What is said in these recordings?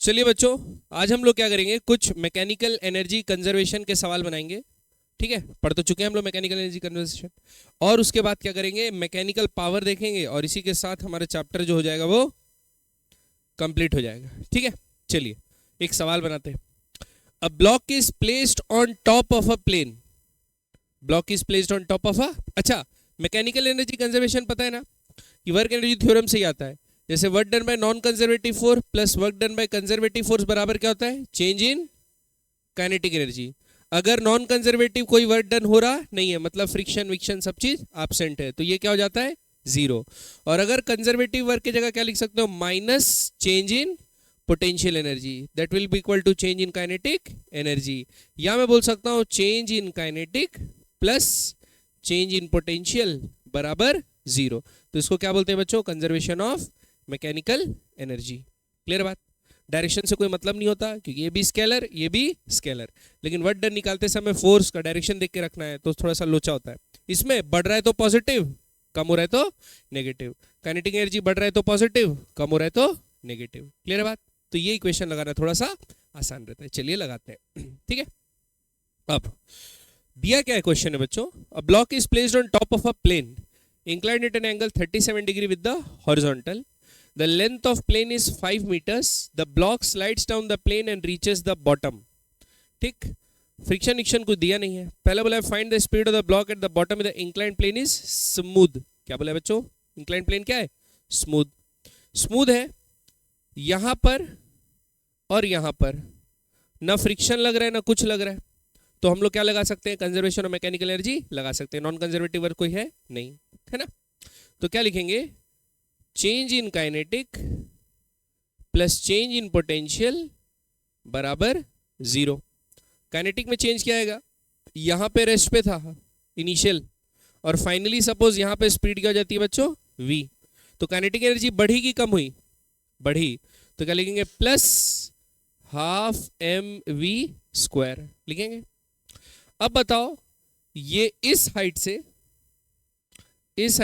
चलिए बच्चों, आज हम लोग क्या करेंगे, कुछ मैकेनिकल एनर्जी कंजर्वेशन के सवाल बनाएंगे। ठीक है, पढ़ तो चुके हैं हम लोग मैकेनिकल एनर्जी कंजर्वेशन। और उसके बाद क्या करेंगे, मैकेनिकल पावर देखेंगे और इसी के साथ हमारा चैप्टर जो हो जाएगा वो कंप्लीट हो जाएगा। ठीक है, चलिए एक सवाल बनाते हैं। A block is placed on top of a plane. Block is placed on top of a, अच्छा मैकेनिकल एनर्जी कंजर्वेशन पता है ना कि वर्क एनर्जी थ्योरम से ही आता है। जैसे work done by non conservative force plus work done by conservative force बराबर क्या होता है, चेंज इन काइनेटिक एनर्जी। अगर नॉन कंजर्वेटिव कोई वर्क डन हो रहा नहीं है, मतलब फ्रिक्शन विक्शन सब चीज एब्सेंट है, तो ये क्या हो जाता है, जीरो। और अगर कंजर्वेटिव वर्क की जगह क्या लिख सकते हो, minus change in potential energy, that will be equal to change in kinetic energy. या मैं बोल सकता हूं change in kinetic plus change in potential बराबर जीरो। तो इसको क्या बोलते हैं बच्चों, conservation of mechanical energy. Clear बात। डायरेक्शन से कोई मतलब नहीं होता क्योंकि ये भी स्केलर ये भी स्केलर, लेकिन वर्क डन निकालते समय फोर्स का डायरेक्शन देख के रखना है, तो थोड़ा सा लोचा होता है। इसमें बढ़ रहा है तो पॉजिटिव, कम हो रहा है तो नेगेटिव। काइनेटिक एनर्जी बढ़ रहा है तो पॉजिटिव, कम हो रहा है तो नेगेटिव। क्लियर है बात। तो ये इक्वेशन लगाना थोड़ा सा आसान रहता है, चलिए लगाते हैं। ठीक है, अब दिया क्या है क्वेश्चन है बच्चों, a block is placed on top of a plane inclined at an angle 37 degree with the horizontal. The length of plane is 5 meters. The block slides down the plane and reaches the bottom. ठीक, friction निक्शन कुछ दिया नहीं है। पहले बोला है find the speed of the block at the bottom of the inclined plane is smooth. क्या बोला है बच्चों, इंक्लाइंड प्लेन क्या है, स्मूथ। स्मूथ है यहां पर और यहां पर, ना फ्रिक्शन लग रहा है ना कुछ लग रहा है, तो हम लोग क्या लगा सकते हैं, कंजर्वेशन ऑफ मैकेनिकल एनर्जी लगा सकते हैं। नॉन कंजर्वेटिव वर्क कोई है नहीं, है ना। तो क्या लिखेंगे, change in kinetic plus change in potential बराबर जीरो। काइनेटिक में चेंज क्या आएगा, यहां पे रेस्ट पे था इनिशियल, और फाइनली सपोज यहां पे स्पीड क्या हो जाती है बच्चों, v। तो काइनेटिक एनर्जी बढ़ी कि कम हुई, बढ़ी। तो क्या लिखेंगे, plus half m v square लिखेंगे। अब बताओ, ये इस हाइट से इस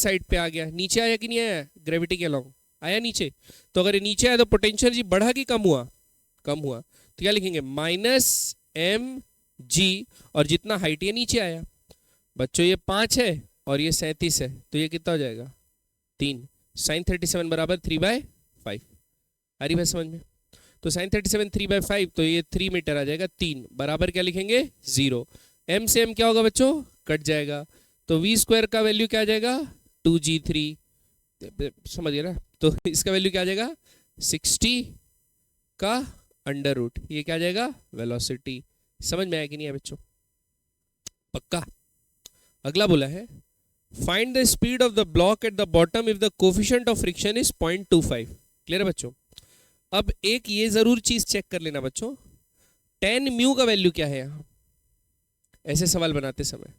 हाइट पे आ गया, नीचे आया कि नहीं आया, ग्रेविटी के अलोंग आया नीचे। तो अगर ये नीचे आया तो पोटेंशियल जी बढ़ा कि कम हुआ, कम हुआ। तो क्या लिखेंगे, माइनस एम जी, और जितना हाइट ये नीचे आया बच्चों, ये 5 है और ये 37 है, तो ये कितना हो जाएगा, 3। साइन 37 बराबर 3/5। आ रही बात समझ में। तो साइन 37 3/5, तो ये 3 मीटर आ जाएगा, 3 बराबर क्या लिखेंगे, 0। एम से एम क्या होगा बच्चों, कट जाएगा, तो वी स्क्वायर का वैल्यू क्या आ जाएगा, 2g3, समझ गए ना। तो इसका वैल्यू क्या आ जाएगा, 60 का अंडर रूट, ये क्या आ जाएगा, वेलोसिटी। समझ में आया कि नहीं है बच्चों, पक्का। अगला बोला है find the speed of the block at the bottom if the coefficient of friction is 0.25। Clear है बच्चों। अब एक ये जरूर चीज चेक कर लेना बच्चों, tan म्यू का वैल्यू क्या है यहां, ऐसे सवाल बनाते समय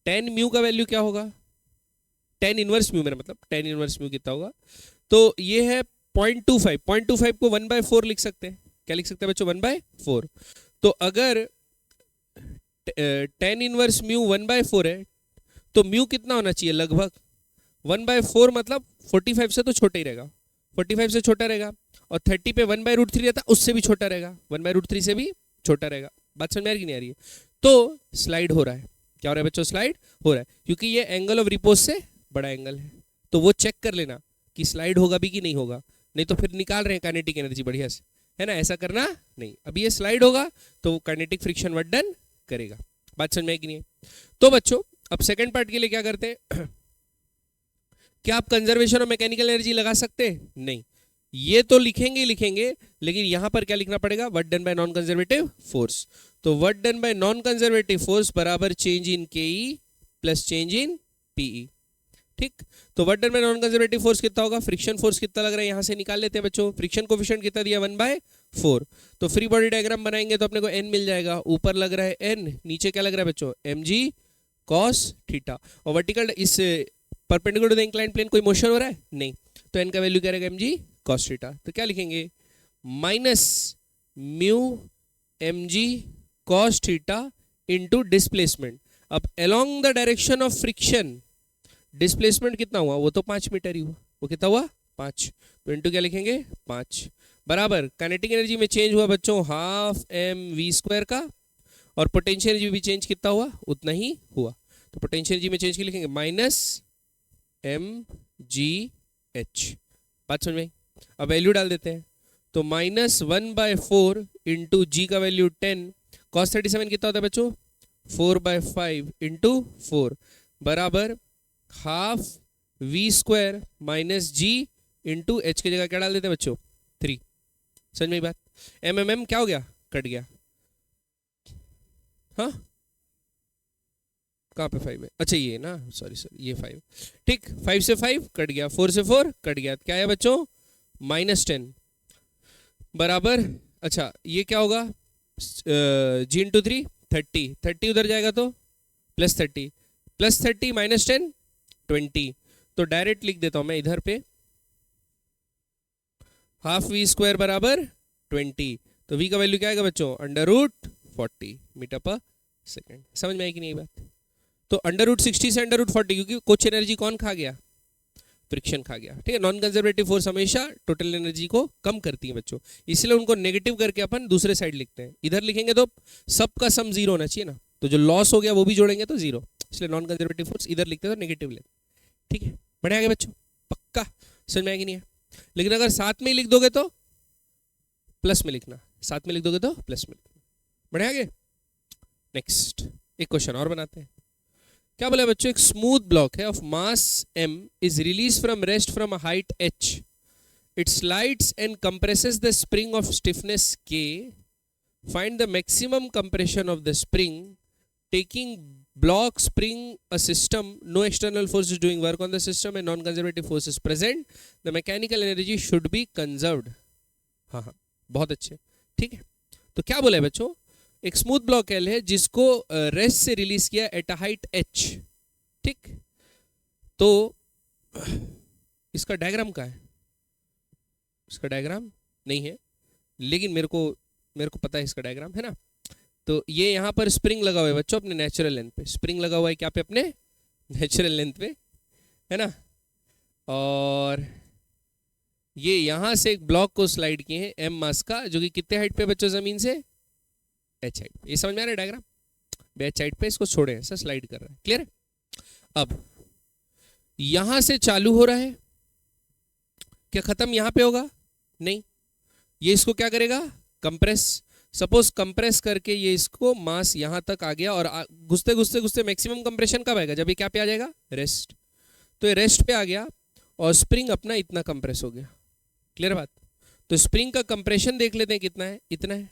tan म्यू का वैल्यू क्या होगा, tan इनवर्स म्यू, मेरा मतलब tan इनवर्स म्यू कितना होगा, तो ये है 0.25। 0.25 को 1/4 लिख सकते हैं। क्या लिख सकते हैं बच्चों, 1/4। तो अगर tan इनवर्स म्यू 1/4 है, तो म्यू कितना होना चाहिए, लगभग 1/4, मतलब 45 से तो छोटा ही रहेगा, 45 से छोटा रहेगा। और 30 पे 1/√3 रहता, उससे भी छोटा रहेगा, 1/√3 से भी छोटा रहेगा। बात समझ में आ रही कि नहीं आ रही है। तो स्लाइड हो रहा है, क्या हो रहा है बच्चों, स्लाइड हो रहा है, क्योंकि ये एंगल ऑफ रिपोज से बड़ा एंगल है। तो वो चेक कर लेना कि स्लाइड होगा भी कि नहीं होगा, नहीं तो फिर निकाल रहे हैं काइनेटिक एनर्जी बढ़िया से, है ना, ऐसा करना नहीं। अभी ये स्लाइड होगा तो काइनेटिक फ्रिक्शन वर्क डन करेगा। बात समझ में आई कि नहीं। तो बच्चों अब सेकेंड पार्ट के लिए क्या करते हैं, क्या आप कंजर्वेशन ऑफ मैकेनिकल एनर्जी लगा सकते हैं, नहीं। ये तो लिखेंगे ही लिखेंगे, लेकिन यहां पर क्या लिखना पड़ेगा, work done by non conservative force. तो work done by non conservative force बराबर change in KE plus change in PE. ठीक, तो work done by non conservative force कितना होगा, फ्रिक्शन फोर्स कितना लग रहा है, यहां से निकाल लेते हैं बच्चों। फ्रिक्शन कोफिशिएंट कितना दिया, 1/4। तो फ्री बॉडी डायग्राम बनाएंगे तो अपने को n मिल जाएगा, ऊपर लग रहा है n, नीचे क्या लग रहा है बच्चों, mg cos थीटा। और वर्टिकल इस perpendicular to the inclined plane कोई मोशन हो रहा है, नहीं, तो n का वैल्यू क्या रहेगा, mg cos थीटा। तो क्या लिखेंगे, minus mu mg cos theta into displacement. अब along the direction of friction displacement कितना हुआ, वो तो 5 मीटर ही हुआ, वो कितना हुआ, 5। तो इनटू क्या लिखेंगे, 5 बराबर काइनेटिक एनर्जी में चेंज हुआ बच्चों हाफ mv² का, और पोटेंशियल एनर्जी भी चेंज कितना हुआ उतना ही हुआ। तो पोटेंशियल एनर्जी में चेंज के लिखेंगे -mgh। बात समझ में आई? अब वैल्यू डाल देते हैं, तो -1/4 इंटू जी का वैल्यू 10, cos 37 कितना होता है बच्चों 4/5 इंटू 4 बराबर हाफ v² माइनस जी इंटू एच की जगह क्या डाल देते हैं बच्चों 3। समझ में बात? mm क्या हो गया कट गया, हाँ कहाँ पे 5 है, अच्छा ये ना सॉरी ये 5 ठीक, 5 से 5 कट गया, 4 से 4 कट गया, क्या है बच्चों -10 बराबर, अच्छा ये क्या होगा जी इंटू 3 30 उधर जाएगा तो +30 +30 -10 20। तो डायरेक्ट लिख देता हूं मैं इधर पे हाफ v² बराबर 20, तो v का वैल्यू क्या आएगा बच्चों √40 मीटर पर सेकेंड। समझ में आई कि नहीं बात? तो √60 से √40 क्योंकि कुछ एनर्जी कौन खा गया फ्रिक्शन खा गया, ठीक है। नॉन कंजर्वेटिव फोर्स हमेशा टोटल एनर्जी को कम करती है बच्चों, इसलिए उनको नेगेटिव करके अपन दूसरे साइड लिखते हैं। इधर लिखेंगे तो सबका सम 0 होना चाहिए ना, तो जो लॉस हो गया वो भी जोड़ेंगे तो 0, इसलिए नॉन कंजर्वेटिव फोर्स इधर लिखते हैं तो नेगेटिव लेते, ठीक है। बढ़िया आगे बच्चों, पक्का समझ में आएगी नहीं है? लेकिन अगर साथ में ही लिख दोगे तो प्लस में लिखना, साथ में लिख दोगे तो प्लस में लिखना। बढ़िया आगे नेक्स्ट एक क्वेश्चन और बनाते हैं। क्या बोला बच्चों, एक स्मूथ ब्लॉक है of mass m is release from rest from a height h, it slides and compresses the spring of stiffness k, find the maximum compression of the spring taking block spring a system, no external force is doing work on the system and non-conservative force is present, the mechanical energy should be conserved। हाँ बहुत अच्छे, ठीक है। तो क्या बोला है बच्चों, एक स्मूथ ब्लॉक एल है जिसको रेस्ट से रिलीज किया एट अ हाइट h, ठीक। तो इसका डायग्राम क्या है, इसका डायग्राम नहीं है लेकिन मेरे को पता है इसका डायग्राम है ना। तो ये यहाँ पर स्प्रिंग लगा हुआ है बच्चों अपने नेचुरल लेंथ पे, स्प्रिंग लगा हुआ है क्या पे अपने नेचुरल लेंथ पे, है ना। और ये यहाँ से एक ब्लॉक को स्लाइड किए हैं m मास का, जो कि कितने हाइट पे बच्चों जमीन से h हाइट पे। ये समझ में आ रहा है डायग्राम, h हाइट पे इसको छोड़े ऐसा स्लाइड कर रहा है, क्लियर है। अब यहां से चालू हो रहा है, क्या खत्म यहां पे होगा नहीं, ये इसको क्या करेगा कंप्रेस, सपोज कंप्रेस करके ये इसको मास यहां तक आ गया और घुसते घुसते घुसते मैक्सिमम कंप्रेशन कब आएगा, जब ये क्या पे आ जाएगा रेस्ट। तो ये रेस्ट पे आ गया और स्प्रिंग अपना इतना कंप्रेस हो गया, क्लियर बात। तो स्प्रिंग का कंप्रेशन देख लेते हैं कितना है, इतना है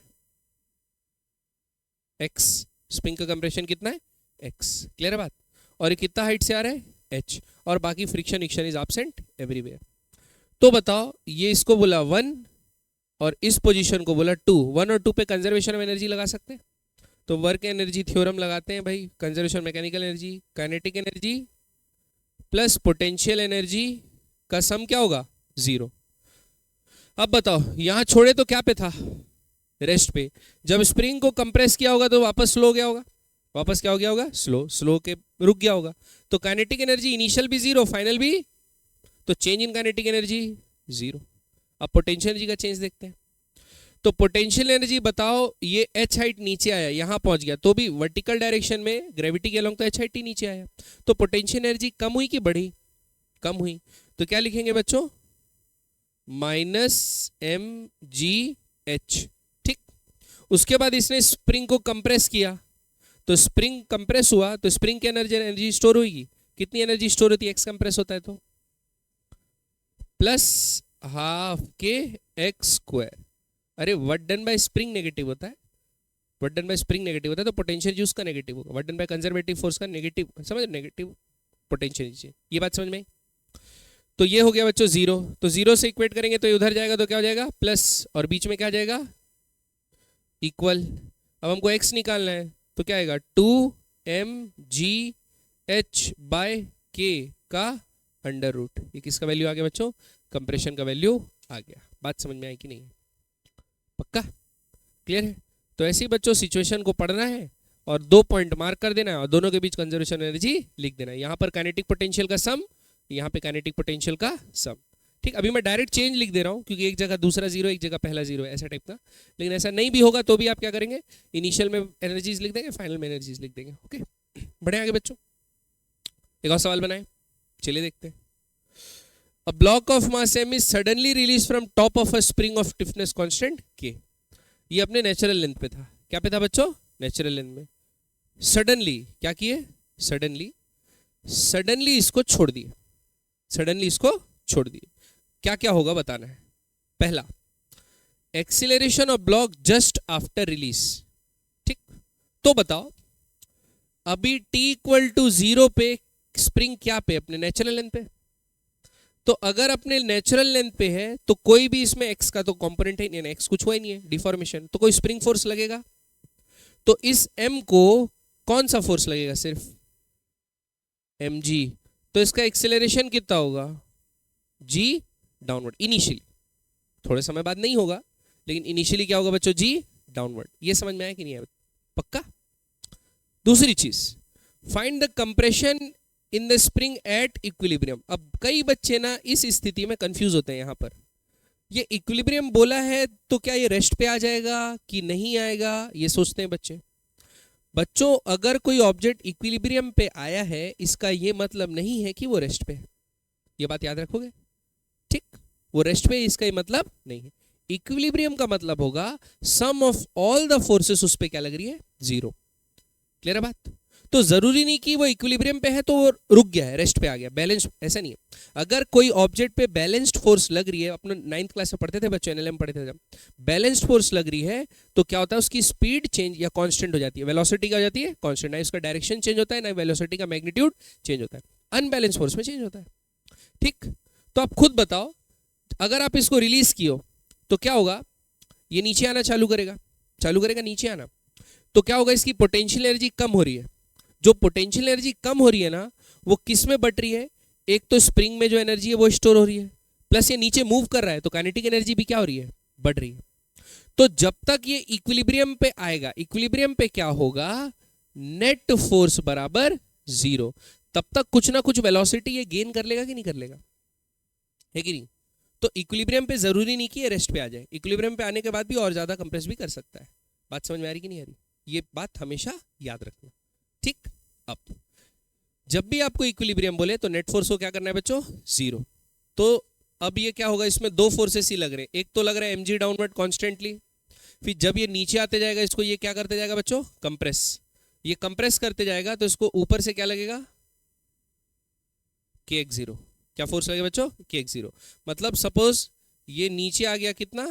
x, स्प्रिंग का कंप्रेशन कितना है x, क्लियर बात। और ये कितना हाइट से आ रहा है h, और बाकी फ्रिक्शन इक्शन इज एब्सेंट एवरीवेयर। तो बताओ ये इसको बोला 1 और इस पोजीशन को बोला 2, 1 और 2 पे कंजर्वेशन ऑफ एनर्जी लगा सकते हैं। तो वर्क एनर्जी थ्योरम लगाते हैं भाई, conservation mechanical energy kinetic energy plus potential energy का सम क्या होगा 0। अब बताओ यहां छोड़े तो क्या पे था रेस्ट पे, जब स्प्रिंग को कंप्रेस किया होगा तो वापस स्लो गया होगा, वापस क्या हो गया होगा स्लो के रुक गया होगा। तो काइनेटिक एनर्जी इनिशियल भी 0 फाइनल भी, तो चेंज इन काइनेटिक एनर्जी 0। अब पोटेंशियल एनर्जी का चेंज देखते हैं। तो पोटेंशियल एनर्जी बताओ ये h हाइट नीचे आया यहां पहुंच गया, तो भी वर्टिकल डायरेक्शन में ग्रेविटी के अलोंग तो h हाइट ही नीचे आया, तो पोटेंशियल एनर्जी कम हुई कि बढ़ी, कम हुई। तो क्या लिखेंगे बच्चों -mgh, ठीक। उसके बाद इसने स्प्रिंग को कंप्रेस किया, तो स्प्रिंग कंप्रेस हुआ तो स्प्रिंग की एनर्जी स्टोर होगी, कितनी एनर्जी स्टोर होती है, x कंप्रेस होता है तो प्लस हाफ के x²। अरे work done bye spring negative होता है, work done bye spring negative होता है, तो पोटेंशियल यूज का नेगेटिव होगा, work done by conservative force का नेगेटिव, समझ नेगेटिव पोटेंशियल, ये बात समझ में। तो ये हो गया बच्चों 0, तो 0 से इक्वेट करेंगे तो ये उधर जाएगा तो क्या हो जाएगा प्लस, और बीच में क्या जाएगा इक्वल। अब हमको x निकालना है तो क्या आएगा 2mgh/k का √, ये किसका वैल्यू आ गया बच्चों कंप्रेशन का वैल्यू आ गया। बात समझ में आई कि नहीं, पक्का क्लियर है। तो ऐसे ही बच्चों सिचुएशन को पढ़ना है और 2 पॉइंट मार्क कर देना है और दोनों के बीच कंजर्वेशन एनर्जी लिख देना है। यहाँ पर काइनेटिक पोटेंशियल का सम, यहाँ पे काइनेटिक पोटेंशियल का सम, ठीक, अभी मैं डायरेक्ट चेंज लिख दे रहा हूँ क्योंकि एक जगह दूसरा जीरो, एक जगह पहला जीरो है, ऐसा टाइप का। लेकिन ऐसा नहीं भी होगा तो भी आप क्या करेंगे, इनिशियल में एनर्जीज लिख देंगे, फाइनल में एनर्जीज लिख देंगे। ओके, बढ़े आगे बच्चों। एक और सवाल बनाए, चलिए देखते हैं। A block of mass m is suddenly released from top of a spring of stiffness constant k। ये अपने नेचुरल लेंथ पे था। क्या पे था बच्चों? नेचुरल लेंथ में। सडनली क्या किए? सडनली इसको छोड़ दिए, सडनली इसको छोड़ दिए। क्या क्या होगा बताना है। पहला, acceleration of block just after release. ठीक, तो बताओ अभी t इक्वल टू 0 पे स्प्रिंग क्या पे? अपने नेचुरल लेंथ पे। तो अगर अपने नेचुरल लेंथ पे है तो कोई भी इसमें x का तो कंपोनेंट है नहीं, x कुछ हुआ ही नहीं है, डिफॉर्मेशन, तो कोई स्प्रिंग फोर्स लगेगा। तो इस m को कौन सा फोर्स लगेगा? सिर्फ mg। तो इसका एक्सेलरेशन कितना होगा? g डाउनवर्ड इनिशियली, थोड़े समय बाद नहीं होगा लेकिन इनिशियली क्या होगा बच्चों? g downward. ये समझ में आया कि नहीं आया? पक्का। दूसरी चीज, find the compression in the spring at equilibrium. अब कई बच्चे ना इस स्थिति में कंफ्यूज होते हैं। यहां पर ये इक्विलिब्रियम बोला है तो क्या ये रेस्ट पे आ जाएगा कि नहीं आएगा, ये सोचते हैं बच्चे। बच्चों अगर कोई ऑब्जेक्ट इक्विलिब्रियम पे आया है इसका ये मतलब नहीं है कि वो रेस्ट पे है, ये बात याद रखोगे। ठीक, वो रेस्ट पे इसका ये मतलब नहीं है। इक्विलिब्रियम का मतलब होगा सम ऑफ ऑल द फोर्सेस उस पे क्या लग रही है? 0। क्लियर है बात? तो जरूरी नहीं कि वो इक्विलिब्रियम पे है तो वो रुक गया है, रेस्ट पे आ गया, बैलेंस, ऐसा नहीं है। अगर कोई ऑब्जेक्ट पे बैलेंस्ड फोर्स लग रही है, अपने 9th क्लास में पढ़ते थे बच्चों, एनएलएम पढ़ते थे जब, बैलेंस्ड फोर्स लग रही है तो क्या होता है? उसकी स्पीड चेंज या कांस्टेंट हो जाती है, वेलोसिटी क्या हो जाती है? कांस्टेंट। ना उसका डायरेक्शन चेंज होता है, ना वेलोसिटी का मैग्नीट्यूड चेंज होता है, अनबैलेंस फोर्स में चेंज होता है। ठीक, तो आप खुद बताओ अगर आप इसको रिलीज किए तो क्या होगा? ये नीचे आना चालू करेगा नीचे आना। तो क्या होगा? इसकी पोटेंशियल एनर्जी कम हो रही है। जो पोटेंशियल एनर्जी कम हो रही है ना, वो किस में बट रही है? एक तो स्प्रिंग में जो एनर्जी है वो स्टोर हो रही है, प्लस ये नीचे मूव कर रहा है तो काइनेटिक एनर्जी भी क्या हो रही है? बढ़ रही है। तो जब तक ये इक्विलिब्रियम पे आएगा, इक्विलिब्रियम पे क्या होगा? नेट फोर्स बराबर 0। तब तक कुछ ना कुछ वेलोसिटी ये गेन कर लेगा कि नहीं कर लेगा? है कि नहीं? तो इक्विलिब्रियम पे जरूरी नहीं कि ये रेस्ट पे आ जाए, इक्विलिब्रियम पे आने के बाद भी और ज्यादा कंप्रेस भी कर सकता है। बात समझ में आ रही कि नहीं आ रही? ये बात हमेशा याद रखना। ठीक, अब जब भी आपको इक्विलिब्रियम बोले तो नेट फोर्स को क्या करना है बच्चों? 0। तो अब ये क्या होगा? इसमें दो फोर्सेस ही लग रहे हैं। एक तो लग रहा है mg डाउनवर्ड कॉन्स्टेंटली, फिर जब ये नीचे आते जाएगा इसको ये क्या करते जाएगा बच्चों? कंप्रेस। ये कंप्रेस करते जाएगा तो इसको ऊपर से क्या लगेगा? kx0। क्या फोर्स लगेगा बच्चों? kx0। मतलब सपोज ये नीचे आ गया कितना?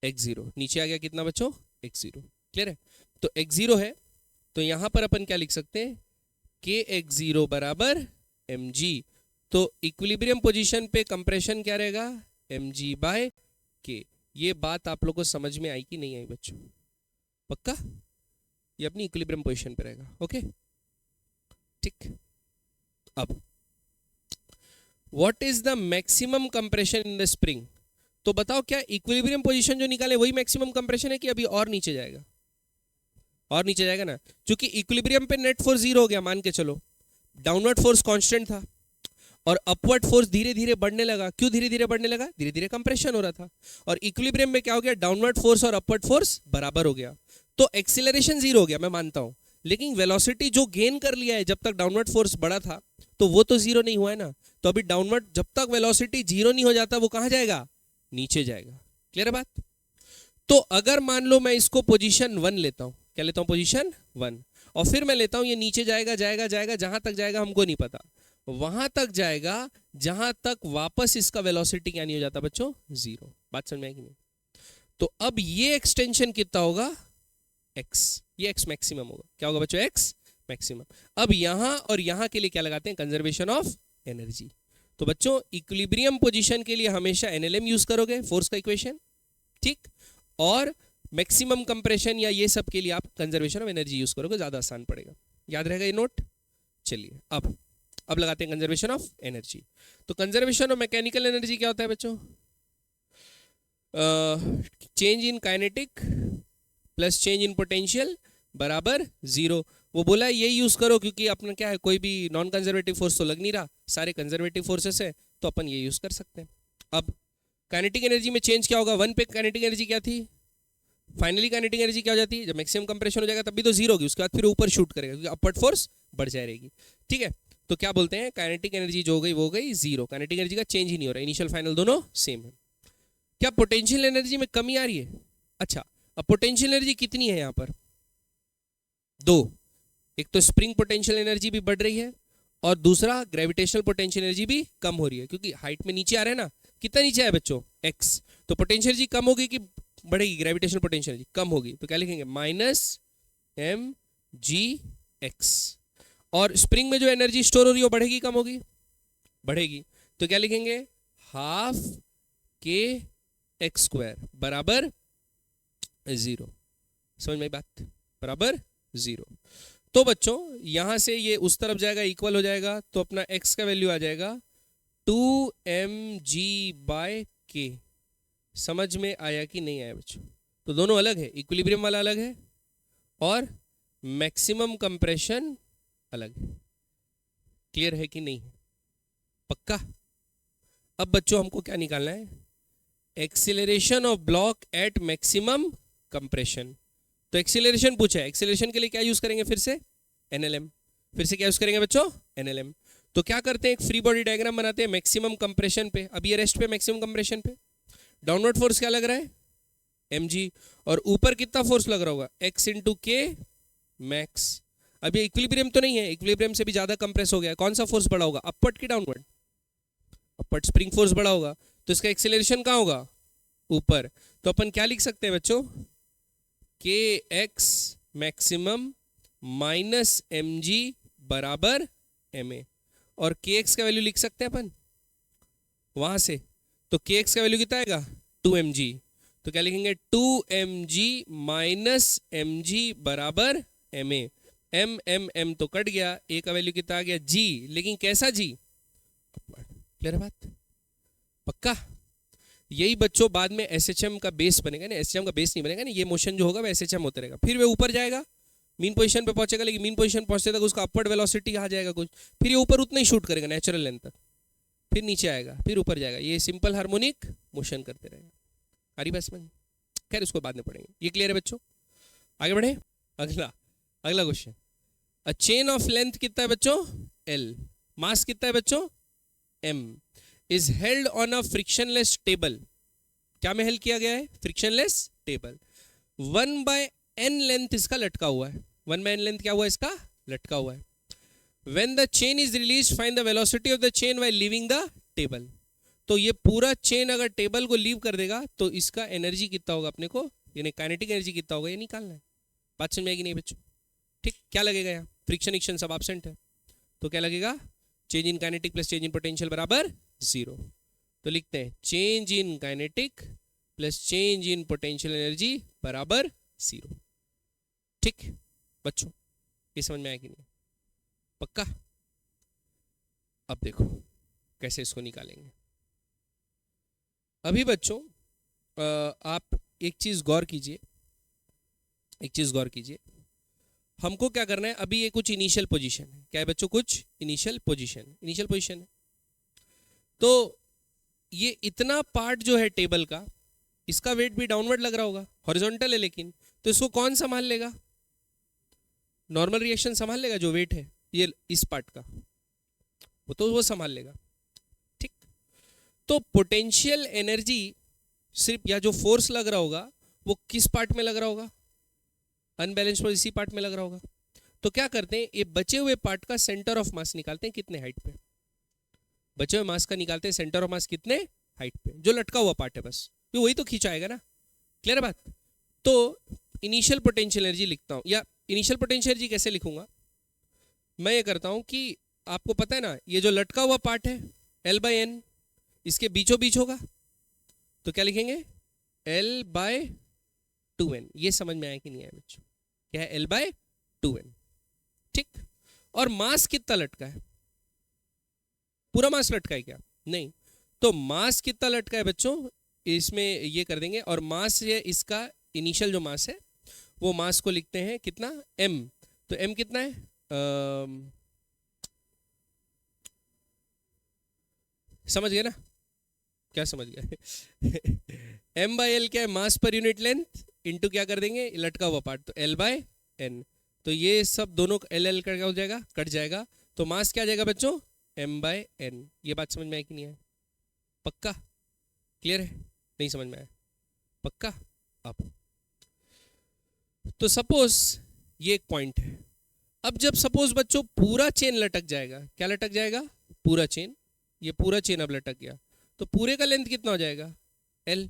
x0। नीचे आ गया कितना बच्चों? x0। क्लियर है? तो x0 है तो यहां पर अपन क्या लिख सकते हैं? kx0 बराबर mg। तो इक्विलिब्रियम पोजीशन पे कंप्रेशन क्या रहेगा? mg by k। ये बात आप लोग को समझ में आई कि नहीं आई बच्चों? पक्का? ये अपनी इक्विलिब्रियम पोजीशन पे रहेगा। ओके, ठीक। अब what is the maximum compression in the spring? तो बताओ क्या इक्विलिब्रियम पोजीशन जो निकाले वही मैक्सिमम कंप्रेशन है कि अभी और नीचे जाएगा? और नीचे जाएगा ना, क्योंकि इक्विलिब्रियम पे नेट फोर्स 0 हो गया मान के चलो, डाउनवर्ड फोर्स कांस्टेंट था और अपवर्ड फोर्स धीरे धीरे बढ़ने लगा। क्यों धीरे धीरे बढ़ने लगा? धीरे धीरे कंप्रेशन हो रहा था। और इक्विलिब्रियम में क्या हो गया? डाउनवर्ड फोर्स और अपवर्ड फोर्स बराबर हो गया। तो एक्सीलरेशन 0 हो गया, मैं मानता हूं, लेकिन वेलोसिटी जो गेन कर लिया है जब तक डाउनवर्ड फोर्स बढ़ा था तो वो तो 0 नहीं हुआ है ना। तो अभी डाउनवर्ड जब तक वेलोसिटी 0 नहीं हो जाता वो कहां जाएगा? नीचे जाएगा। क्लियर है बात? तो अगर मान लो मैं इसको पोजीशन 1 लेता हूं, क्या लेता हूं? पोजीशन 1, और फिर मैं लेता हूं ये नीचे जाएगा जाएगा जाएगा, जहां तक जाएगा हमको नहीं पता, वहां तक जाएगा जहां तक वापस इसका वेलोसिटी क्या नहीं हो जाता बच्चों? 0। बात समझ में आई कि नहीं? तो अब ये एक्सटेंशन कितना होगा? x। ये x मैक्सिमम होगा। क्या होगा बच्चों? x maximum. अब यहां और यहां के लिए क्या लगाते हैं? Conservation of energy. तो बच्चों इक्विलिब्रियम पोजीशन के लिए हमेशा एनएलएम यूज करोगे, फोर्स का इक्वेशन, ठीक। और मैक्सिमम कंप्रेशन या ये सब के लिए आप कंजर्वेशन ऑफ एनर्जी यूज करोगे, ज्यादा आसान पड़ेगा। याद रहेगा ये नोट? चलिए अब लगाते हैं कंजर्वेशन ऑफ एनर्जी। तो कंजर्वेशन ऑफ मैकेनिकल एनर्जी क्या होता है बच्चों? Change in kinetic plus change in potential बराबर 0। वो बोला ये यूज करो क्योंकि अपना क्या है, कोई भी नॉन कंजर्वेटिव फोर्स तो लग नहीं रहा, सारे कंजर्वेटिव फोर्सेस है, तो अपन ये यूज कर सकते हैं। अब काइनेटिक एनर्जी में चेंज क्या होगा, 1 पे काइनेटिक एनर्जी क्या थी, फाइनली काइनेटिक एनर्जी क्या हो जाती है, जब मैक्सिमम कंप्रेशन हो जाएगा तब भी तो 0 होगी, उसके बाद फिर ऊपर शूट करेगा क्योंकि अपवर्ड फोर्स बढ़ जाएगी। ठीक है, तो क्या बोलते हैं, काइनेटिक एनर्जी जो हो गई वो हो गई 0, काइनेटिक एनर्जी का चेंज ही नहीं हो रहा, इनिशियल फाइनल दोनों सेम है। क्या पोटेंशियल एनर्जी में कमी आ रही है? अच्छा, अब पोटेंशियल एनर्जी कितनी है यहाँ पर, 2, एक तो स्प्रिंग पोटेंशियल एनर्जी भी बढ़ रही है और दूसरा ग्रेविटेशनल पोटेंशियल एनर्जी भी कम हो रही है, क्योंकि हाइट में नीचे आ रहे हैं ना, कितना नीचे आया बच्चों, x, तो पोटेंशियल एनर्जी कम होगी कि बढ़ेगी, ग्रेविटेशनल पोटेंशियल एनर्जी कम होगी, तो क्या लिखेंगे -mgx। और स्प्रिंग में जो एनर्जी स्टोर हो रही है वो बढ़ेगी कम होगी, बढ़ेगी, तो क्या लिखेंगे 12kx² बराबर 0। समझ में बात, बराबर 0। तो बच्चों यहां से ये उस तरफ जाएगा, इक्वल हो जाएगा, तो अपना x का वैल्यू आ जाएगा 2mg/k। समझ में आया कि नहीं आया बच्चों? तो दोनों अलग है, इक्विलिब्रियम वाला अलग है और मैक्सिमम कंप्रेशन अलग है। क्लियर है कि नहीं है? पक्का? अब बच्चों हमको क्या निकालना है, acceleration of block at maximum compression. तो एक्सीलरेशन पूछा है, एक्सीलरेशन के लिए क्या यूज करेंगे, फिर से NLM, फिर से क्या यूज करेंगे बच्चों, NLM। तो क्या करते हैं, एक फ्री बॉडी डायग्राम बनाते हैं मैक्सिमम कंप्रेशन पे, अब ये रेस्ट पे मैक्सिमम कंप्रेशन पे, डाउनवर्ड फोर्स क्या लग रहा है mg, और ऊपर कितना फोर्स लग रहा होगा x इंटू के मैक्स। अब ये इक्विलिब्रियम तो नहीं है, इक्विलिब्रियम से भी ज्यादा कंप्रेस हो गया, कौन सा फोर्स बड़ा होगा, अपवर्ड की डाउनवर्ड, अपवर्ड स्प्रिंग फोर्स बड़ा होगा, तो इसका एक्सीलरेशन कहाँ होगा, ऊपर। तो अपन क्या लिख सकते हैं बच्चों, kx मैक्सिमम माइनस mg बराबर ma, और kx का वैल्यू लिख सकते हैं अपन वहां से, तो kx का वैल्यू कितना आएगा 2mg, तो क्या लिखेंगे 2mg माइनस mg बराबर ma। m तो कट गया, a का वैल्यू कितना आ गया g, लेकिन कैसा g, क्लियर है बात, पक्का? यही बच्चों बाद में SHM का बेस बनेगा ना, SHM का बेस नहीं बनेगा ना, ये मोशन जो होगा वो SHM होता रहेगा, फिर वो ऊपर जाएगा, मीन पोजीशन पे पहुंचेगा, लेकिन मीन पोजीशन पहुंचते तक उसका अपवर्ड वेलोसिटी आ जाएगा कुछ, फिर ये ऊपर उतना ही शूट करेगा नेचुरल लेंथ तक, फिर नीचे आएगा, फिर ऊपर जाएगा, ये सिंपल हार्मोनिक मोशन करते रहेगा। हरी बस में, खैर उसको बाद में पढ़ेंगे। ये क्लियर है बच्चों? आगे बढ़े, अगला question, a chain of length कितना है बच्चों, L, मास कितना है बच्चों, M, is held on a frictionless table. क्या में हेल्ड किया गया है, फ्रिक्शनलेस टेबल। 1/n लेंथ इसका लटका हुआ है, 1/n लेंथ क्या हुआ इसका, लटका हुआ है। When the chain is released, find the velocity of the chain while leaving the table। तो ये पूरा चेन अगर टेबल को लीव कर देगा तो इसका एनर्जी कितना होगा अपने को, यानी काइनेटिक एनर्जी कितना होगा, ये निकालना है। बात समझ में आएगी नहीं बच्चों? ठीक, क्या लगेगा यहाँ, फ्रिक्शन एक्शन सब एब्सेंट है, तो क्या लगेगा, change in kinetic plus change in potential बराबर 0। तो लिखते हैं change in kinetic plus change in potential energy बराबर 0। ठीक बच्चों, ये समझ में आया कि नहीं, पक्का? अब देखो कैसे इसको निकालेंगे। अभी बच्चों आप एक चीज गौर कीजिए, एक चीज गौर कीजिए, हमको क्या करना है, अभी ये कुछ इनिशियल पोजीशन है, क्या है बच्चों, कुछ इनिशियल पोजीशन है। तो ये इतना पार्ट जो है टेबल का, इसका वेट भी डाउनवर्ड लग रहा होगा, हॉरिजॉन्टल है लेकिन, तो इसको कौन संभाल लेगा, नॉर्मल रिएक्शन संभाल लेगा, जो वेट है ये इस पार्ट का, वो तो वो संभाल लेगा। ठीक, तो पोटेंशियल एनर्जी सिर्फ, या जो फोर्स लग रहा होगा वो किस पार्ट में लग रहा होगा, अनबैलेंस पर इसी पार्ट में लग रहा होगा। तो क्या करते हैं, ये बचे हुए पार्ट का सेंटर ऑफ मास निकालते हैं, कितने हाइट पे, बचे हुए मास का निकालते हैं सेंटर ऑफ मास कितने हाइट पे, जो लटका हुआ पार्ट है बस, तो वही तो खींचाएगा ना, क्लियर बात। तो इनिशियल पोटेंशियल एनर्जी लिखता हूं, या इनिशियल पोटेंशियल एनर्जी कैसे लिखूंगा, मैं ये करता हूं कि आपको पता है ना, ये जो लटका हुआ पार्ट है L/n, इसके बीचों बीच होगा, तो क्या लिखेंगे L/2n। ये समझ में आया कि नहीं आया बच्चों, क्या है L/2n। ठीक, और मास कितना लटका है, पूरा मास लटका है क्या, नहीं, तो मास कितना लटका है बच्चों, इसमें ये कर देंगे, और मास ये इसका इनिशियल जो मास है वो मास को लिखते हैं कितना, m। तो m कितना है, समझ गए ना, क्या समझ गए m बाई एल क्या है, मास पर यूनिट लेंथ इंटू क्या कर देंगे, लटका हुआ पार्ट, तो l बाय n। तो ये सब दोनों एल एल क्या हो जाएगा, कट जाएगा, तो मास क्या आ जाएगा बच्चों, m बाय n। ये बात समझ में आई कि नहीं आया, पक्का क्लियर है, नहीं समझ में आया, पक्का। अब तो सपोज ये एक पॉइंट है, अब जब सपोज बच्चों पूरा चेन लटक जाएगा, क्या लटक जाएगा, पूरा चेन, ये पूरा चेन अब लटक गया, तो पूरे का लेंथ कितना हो जाएगा, l,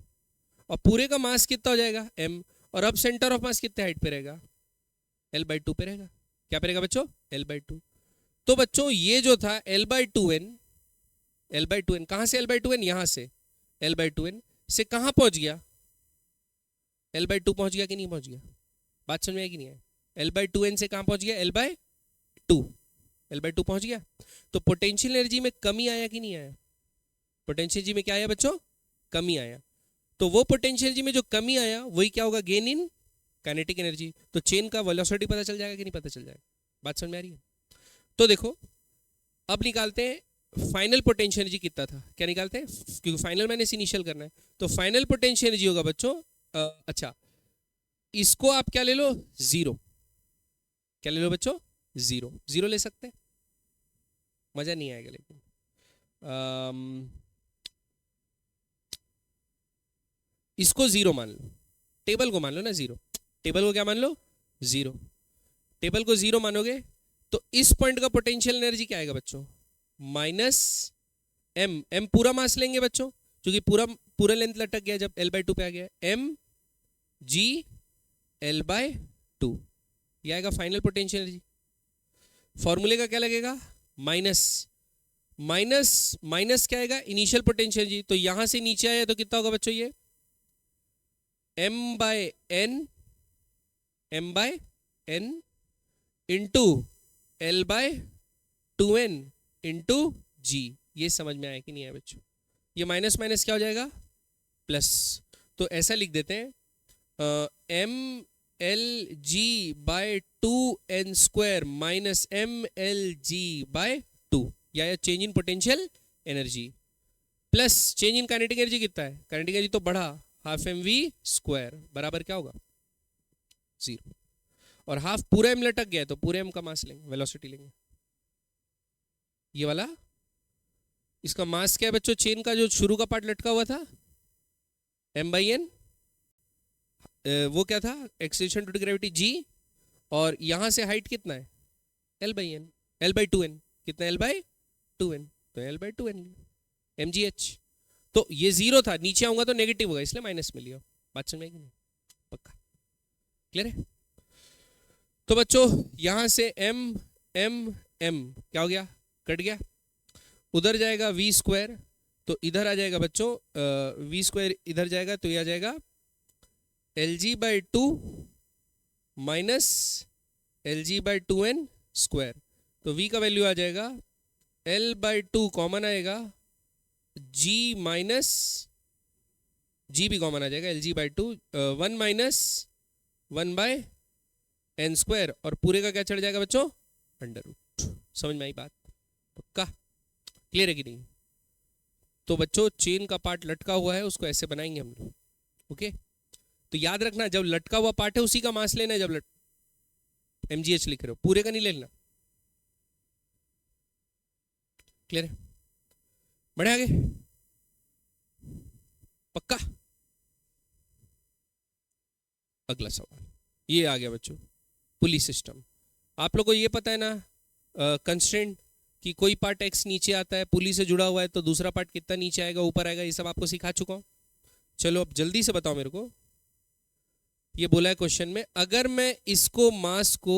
और पूरे का मास कितना हो जाएगा, m, और अब सेंटर ऑफ मास कितने हाइट पे रहेगा, l बाई 2 पे रहेगा, क्या पे रहेगा बच्चों, l बाई 2। तो बच्चों ये जो था l by 2n, l by 2n, कहां से l बाई 2n, यहां से l बाई 2n से कहां पहुंच गया, l बाई 2 पहुंच गया कि नहीं पहुंच गया, बात समझ में आई कि नहीं है, l बाई 2n से कहां पहुंच गया, l बाई 2, l बाई 2 पहुंच गया। तो पोटेंशियल एनर्जी में कमी आया कि नहीं आया, पोटेंशियल एनर्जी में क्या आया बच्चों, कमी आया। तो वो पोटेंशियल एनर्जी में जो कमी आया वही क्या होगा, गेन इन काइनेटिक एनर्जी। तो चेन का वेलोसिटी पता चल जाएगा कि नहीं पता चल जाएगा, बात समझ में आ रही है। तो देखो अब निकालते हैं फाइनल पोटेंशियल एनर्जी कितना था, क्या निकालते हैं, क्योंकि फाइनल मैंने इनिशियल करना है। तो फाइनल पोटेंशियल एनर्जी होगा बच्चों, अच्छा इसको आप क्या ले लो, जीरो, क्या ले लो बच्चों, जीरो, जीरो ले सकते हैं, मजा नहीं आएगा लेकिन इसको जीरो मान लो, टेबल को मान लो ना जीरो, टेबल को क्या मान लो, जीरो, टेबल को जीरो मानोगे तो इस पॉइंट का पोटेंशियल एनर्जी क्या आएगा बच्चों, माइनस m, m पूरा मास लेंगे बच्चों, क्योंकि पूरा लेंथ लटक गया जब l बाई 2 पे आ गया, m g l बाय 2, ये आएगा फाइनल पोटेंशियल एनर्जी। फॉर्मूले का क्या लगेगा, माइनस माइनस माइनस क्या आएगा, इनिशियल पोटेंशियल एनर्जी, तो यहां से नीचे आया तो कितना होगा बच्चों, ये m by n into l by 2n into g। ये समझ में आया कि नहीं आया बच्चों, ये माइनस माइनस क्या हो जाएगा, प्लस। तो ऐसा लिख देते हैं m l g by 2n square minus m l g by 2, या change in potential energy plus change in kinetic energy कितना है, काइनेटिक एनर्जी तो बढ़ा, हाफ एम वी स्क्वायर बराबर क्या होगा, जीरो, और हाफ पूरा m लटक गया तो पूरे m का मास लेंगे, वेलोसिटी लेंगे, ये वाला। इसका मास क्या है बच्चों, चेन का जो शुरू का पार्ट लटका हुआ था m बाई n, वो क्या था, acceleration due to gravity g, और यहां से हाइट कितना है l by n, l by 2n कितना, l बाई 2n, तो l बाई 2n mgh। तो ये जीरो था, नीचे आऊंगा तो नेगेटिव होगा, इसलिए माइनस में लिया, बात समझ में आएगी नहीं, पक्का क्लियर है। तो बच्चों यहां से m m m क्या हो गया, कट गया, उधर जाएगा v स्क्वायर, तो इधर आ जाएगा बच्चों v स्क्वायर, इधर जाएगा तो ये आ जाएगा lg by 2 minus lg by 2n square, तो v का वैल्यू आ जाएगा l बाई 2 कॉमन आएगा, g माइनस g भी कॉमन आ जाएगा, lg by 2 1 minus 1 by n square, और पूरे का क्या चढ़ जाएगा बच्चों, अंडर रूट। समझ में आई बात, पक्का क्लियर है कि नहीं। तो बच्चों चेन का पार्ट लटका हुआ है, उसको ऐसे बनाएंगे हम लोग, ओके। तो याद रखना जब लटका हुआ पार्ट है उसी का मास लेना है, जब mgh लिख रहे हो, पूरे का नहीं लेना, क्लियर है, बढ़े आगे, पक्का। अगला सवाल ये आ गया बच्चों, पुली सिस्टम। आप लोग को ये पता है ना कंस्ट्रेंट कि कोई पार्ट x नीचे आता है, पुली से जुड़ा हुआ है, तो दूसरा पार्ट कितना नीचे आएगा, ऊपर आएगा, ये सब आपको सिखा चुका हूं। चलो अब जल्दी से बताओ मेरे को, ये बोला है क्वेश्चन में, अगर मैं इसको मास को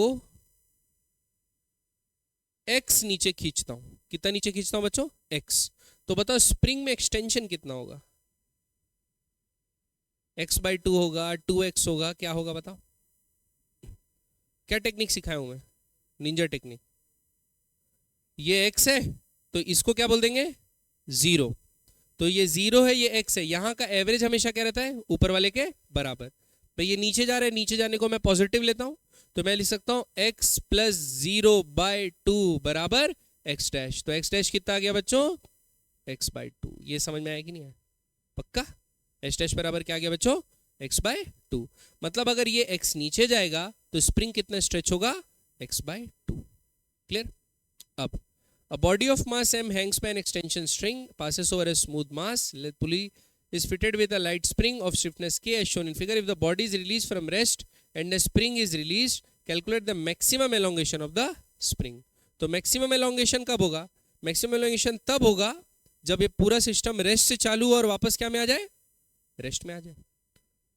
x नीचे खींचता हूं, कितना नीचे खींचता हूं बच्चों, x, तो बताओ स्प्रिंग में एक्सटेंशन कितना होगा, x बाई 2 होगा, 2x होगा, क्या होगा बताओ। क्या टेक्निक सिखाया हूं मैं, निंजा टेक्निक। ये x है तो इसको क्या बोल देंगे, जीरो, तो ये जीरो है, ये x है, यहां का एवरेज हमेशा क्या रहता है, ऊपर वाले के बराबर। तो ये नीचे जा रहा है, नीचे जाने को मैं पॉजिटिव लेता हूं, तो मैं लिख सकता हूं x प्लस 0/2 बराबर x डैश। तो x डैश कितना आ गया बच्चों, x/2। ये समझ में आया कि नहीं आया, पक्का? h डैश बराबर क्या आ गया बच्चों, x/2। मतलब अगर ये x नीचे जाएगा तो स्प्रिंग कितना स्ट्रेच होगा, x/2। क्लियर? अब a body of mass m hangs by an extension string, passes over a smooth mass. The pulley is fitted with a light spring of stiffness k as shown in figure. If the body is released from rest and the spring is released, calculate the maximum elongation of the spring. तो maximum elongation कब होगा, maximum elongation तब होगा जब ये पूरा system rest से चालू और वापस क्या में आ जाए, रेस्ट में आ जाए।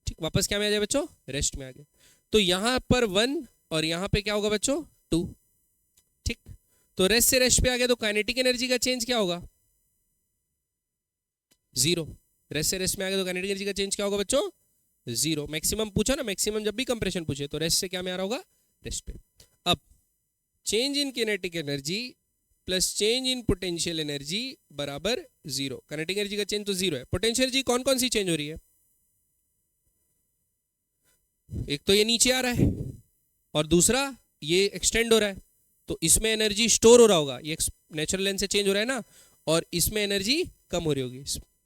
ठीक, वापस क्या में आ जाए बच्चों, रेस्ट में आ गए। तो यहां पर 1 और यहां पे क्या होगा बच्चों, 2। ठीक, तो रेस्ट से रेस्ट पे आ गया तो काइनेटिक एनर्जी का चेंज क्या होगा, 0। रेस्ट से रेस्ट में आ गया तो काइनेटिक एनर्जी का चेंज क्या होगा बच्चों, 0। मैक्सिमम पूछा ना, मैक्सिमम जब भी कंप्रेशन पूछे तो रेस्ट से क्या में आ रहा होगा, रेस्ट पे। अब change in kinetic energy plus change in potential energy बराबर 0। काइनेटिक एनर्जी का चेंज तो 0 है। पोटेंशियल एनर्जी कौन कौन सी चेंज हो रही है, एक तो ये नीचे आ रहा है और दूसरा ये एक्सटेंड हो रहा है, तो इसमें एनर्जी स्टोर हो रहा होगा, ये नेचुरल लेंथ से चेंज हो रहा है ना, और इसमें एनर्जी कम हो रही होगी,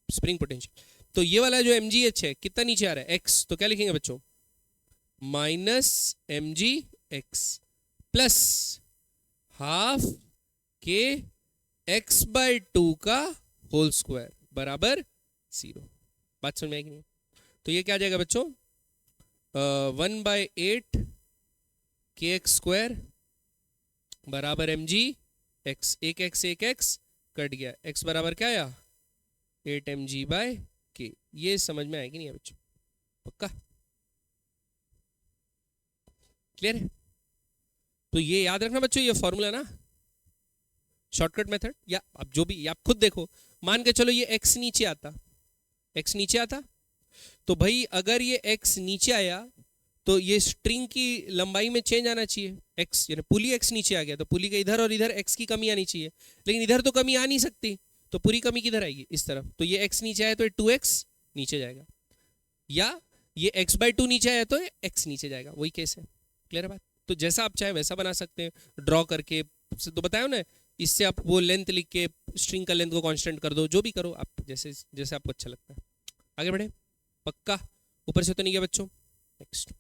स्प्रिंग पोटेंशियल। तो ये वाला जो mgh है कितना नीचे आ रहा है, x, तो क्या लिखेंगे बच्चों, -mgx प्लस हाफ के x/2 का होल स्क्वायर बराबर 0। बात समझ में आएगी नहीं? तो ये क्या आ जाएगा बच्चों, 1/8 kx² बराबर mg(x). एक x कट गया, x बराबर क्या आया, 8 mg/k। ये समझ में आएगी नहीं है बच्चों, पक्का? क्लियर है? तो ये याद रखना बच्चों, ये फॉर्मूला ना, शॉर्टकट मेथड, या आप जो भी आप खुद देखो, मान के चलो ये x नीचे आता, तो भाई अगर ये x नीचे आया तो ये स्ट्रिंग की लंबाई में चेंज आना चाहिए, x यानी पुली x नीचे आ गया तो पुली के इधर और इधर x की कमी आनी चाहिए, लेकिन इधर तो कमी आ नहीं सकती, तो पूरी कमी किधर आएगी, इस तरफ। तो ये x नीचे आया तो 2x नीचे जाएगा, या ये x/2 नीचे आया तो x नीचे जाएगा, वही केस है। क्लियर है बात? तो जैसा आप चाहे वैसा बना सकते हैं, ड्रॉ करके, तो बताया ना, इससे आप वो लेंथ लिख के स्ट्रिंग का लेंथ को कांस्टेंट कर दो, जो भी करो आप, जैसे जैसे आपको अच्छा लगता है। आगे बढ़े, पक्का? ऊपर से तो नहीं गया बच्चों? नेक्स्ट,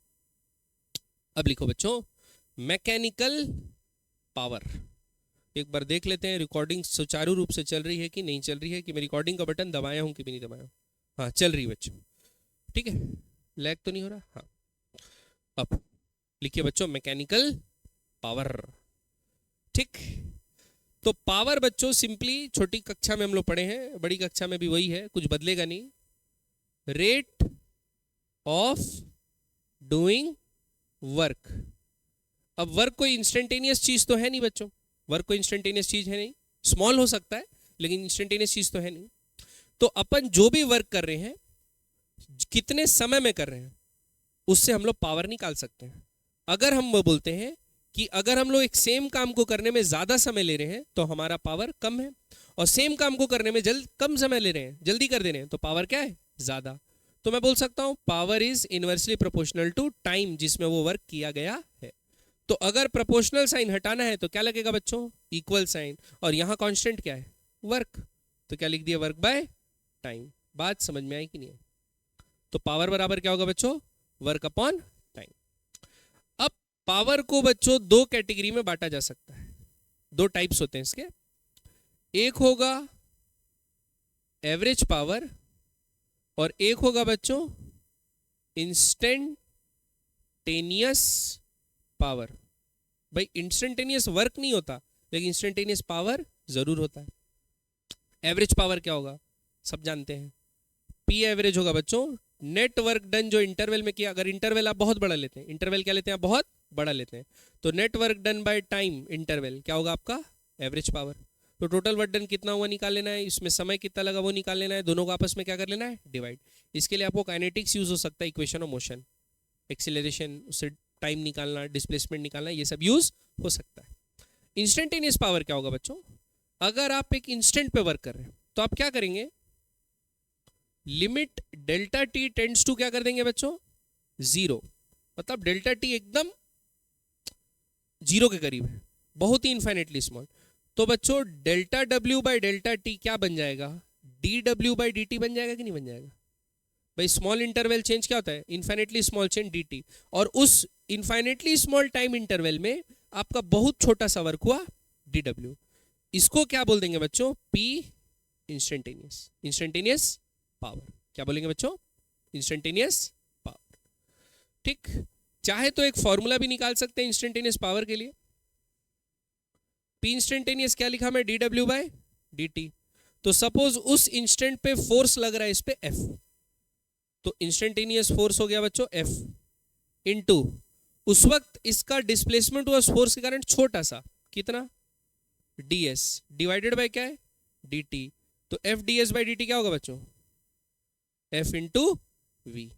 अब लिखो बच्चों मैकेनिकल पावर। एक बार देख लेते हैं रिकॉर्डिंग सुचारू रूप से चल रही है कि नहीं चल रही है, कि मैं रिकॉर्डिंग का बटन दबाया हूं कि भी नहीं दबाया हूं। हाँ चल रही है बच्चों, ठीक है, लैग तो नहीं हो रहा। हाँ, अब लिखिए बच्चों मैकेनिकल पावर। ठीक, तो पावर बच्चों सिंपली छोटी कक्षा में हम लोग पढ़े हैं, बड़ी कक्षा में भी वही है, कुछ बदलेगा नहीं। Rate of doing work. अब वर्क कोई इंस्टेंटेनियस चीज तो है नहीं बच्चों, वर्क कोई इंस्टेंटेनियस चीज है नहीं, स्मॉल हो सकता है लेकिन इंस्टेंटेनियस चीज तो है नहीं। तो अपन जो भी वर्क कर रहे हैं, कितने समय में कर रहे हैं, उससे हम लोग पावर निकाल सकते हैं। अगर हम वो बोलते हैं कि अगर हम लोग एक सेम काम को करने में ज्यादा समय ले रहे हैं तो हमारा पावर कम है, और सेम काम को करने में कम समय ले रहे हैं, जल्दी कर दे रहे हैं, तो पावर क्या है, ज्यादा। तो मैं बोल सकता हूं power is inversely proportional to time जिसमें वो वर्क किया गया है। तो अगर प्रोपोर्शनल साइन हटाना है तो क्या लगेगा बच्चों, इक्वल साइन, और यहां कांस्टेंट क्या है, वर्क, तो क्या लिख दिया, वर्क बाय टाइम। बात समझ में आई कि नहीं? तो पावर बराबर क्या होगा बच्चों, वर्क अपॉन टाइम। अब पावर को बच्चों दो कैटेगरी में बांटा जा सकता है, दो टाइप्स होते हैं इसके। एक होगा एवरेज पावर और एक होगा बच्चों इंस्टेंटेनियस पावर। भाई इंस्टेंटेनियस वर्क नहीं होता लेकिन इंस्टेंटेनियस पावर जरूर होता है। एवरेज पावर क्या होगा, सब जानते हैं, पी एवरेज होगा बच्चों नेट वर्क डन जो इंटरवल में किया। अगर इंटरवल आप बहुत बड़ा लेते हैं, इंटरवल क्या लेते हैं आप, बहुत बड़ा लेते हैं, तो net work done by time interval क्या होगा आपका, एवरेज पावर। तो टोटल वर्क डन कितना हुआ निकाल लेना है, इसमें समय कितना लगा वो निकाल लेना है, दोनों को आपस में क्या कर लेना है, डिवाइड। इसके लिए आपको काइनेटिक्स यूज हो सकता है, इक्वेशन ऑफ मोशन, एक्सीलरेशन, उससे टाइम निकालना, डिस्प्लेसमेंट निकालना, ये सब यूज हो सकता है। इंस्टेंटेनियस पावर क्या होगा बच्चों, अगर आप एक इंस्टेंट पे वर्क कर रहे हैं तो आप क्या करेंगे, limit delta t tends to क्या कर देंगे बच्चों, 0, मतलब डेल्टा टी एकदम 0 के करीब है, बहुत ही इन्फाइनेटली स्मॉल। तो बच्चों delta W by delta T क्या बन जाएगा, D W by D T बन जाएगा कि नहीं बन जाएगा? भाई स्मॉल इंटरवल चेंज क्या होता है, infinitely small change D T, और उस इन्फाइनेटली स्मॉल टाइम इंटरवल में आपका बहुत छोटा सा वर्क हुआ डी डब्ल्यू। इसको क्या बोल देंगे बच्चों, पी इंस्टेंटेनियस, इंस्टेंटेनियस पावर। क्या बोलेंगे बच्चों, इंस्टेंटेनियस पावर। ठीक, चाहे तो एक फॉर्मूला भी निकाल सकते हैं इंस्टेंटेनियस पावर के लिए। पी इंस्टेंटेनियस क्या लिखा मैं, डी डब्ल्यू बाय डी टी। तो सपोज उस इंस्टेंट पे फोर्स लग रहा है इस पे एफ, तो इंस्टेंटेनियस फोर्स हो गया बच्चों एफ इनटू उस वक्त इसका डिस्प्लेसमेंट हुआ फोर्स के कारण छोटा सा, कितना, ds डिवाइडेड बाय क्या है, dt। तो f ds बाय dt क्या होगा बच्चों, f इंटू वी।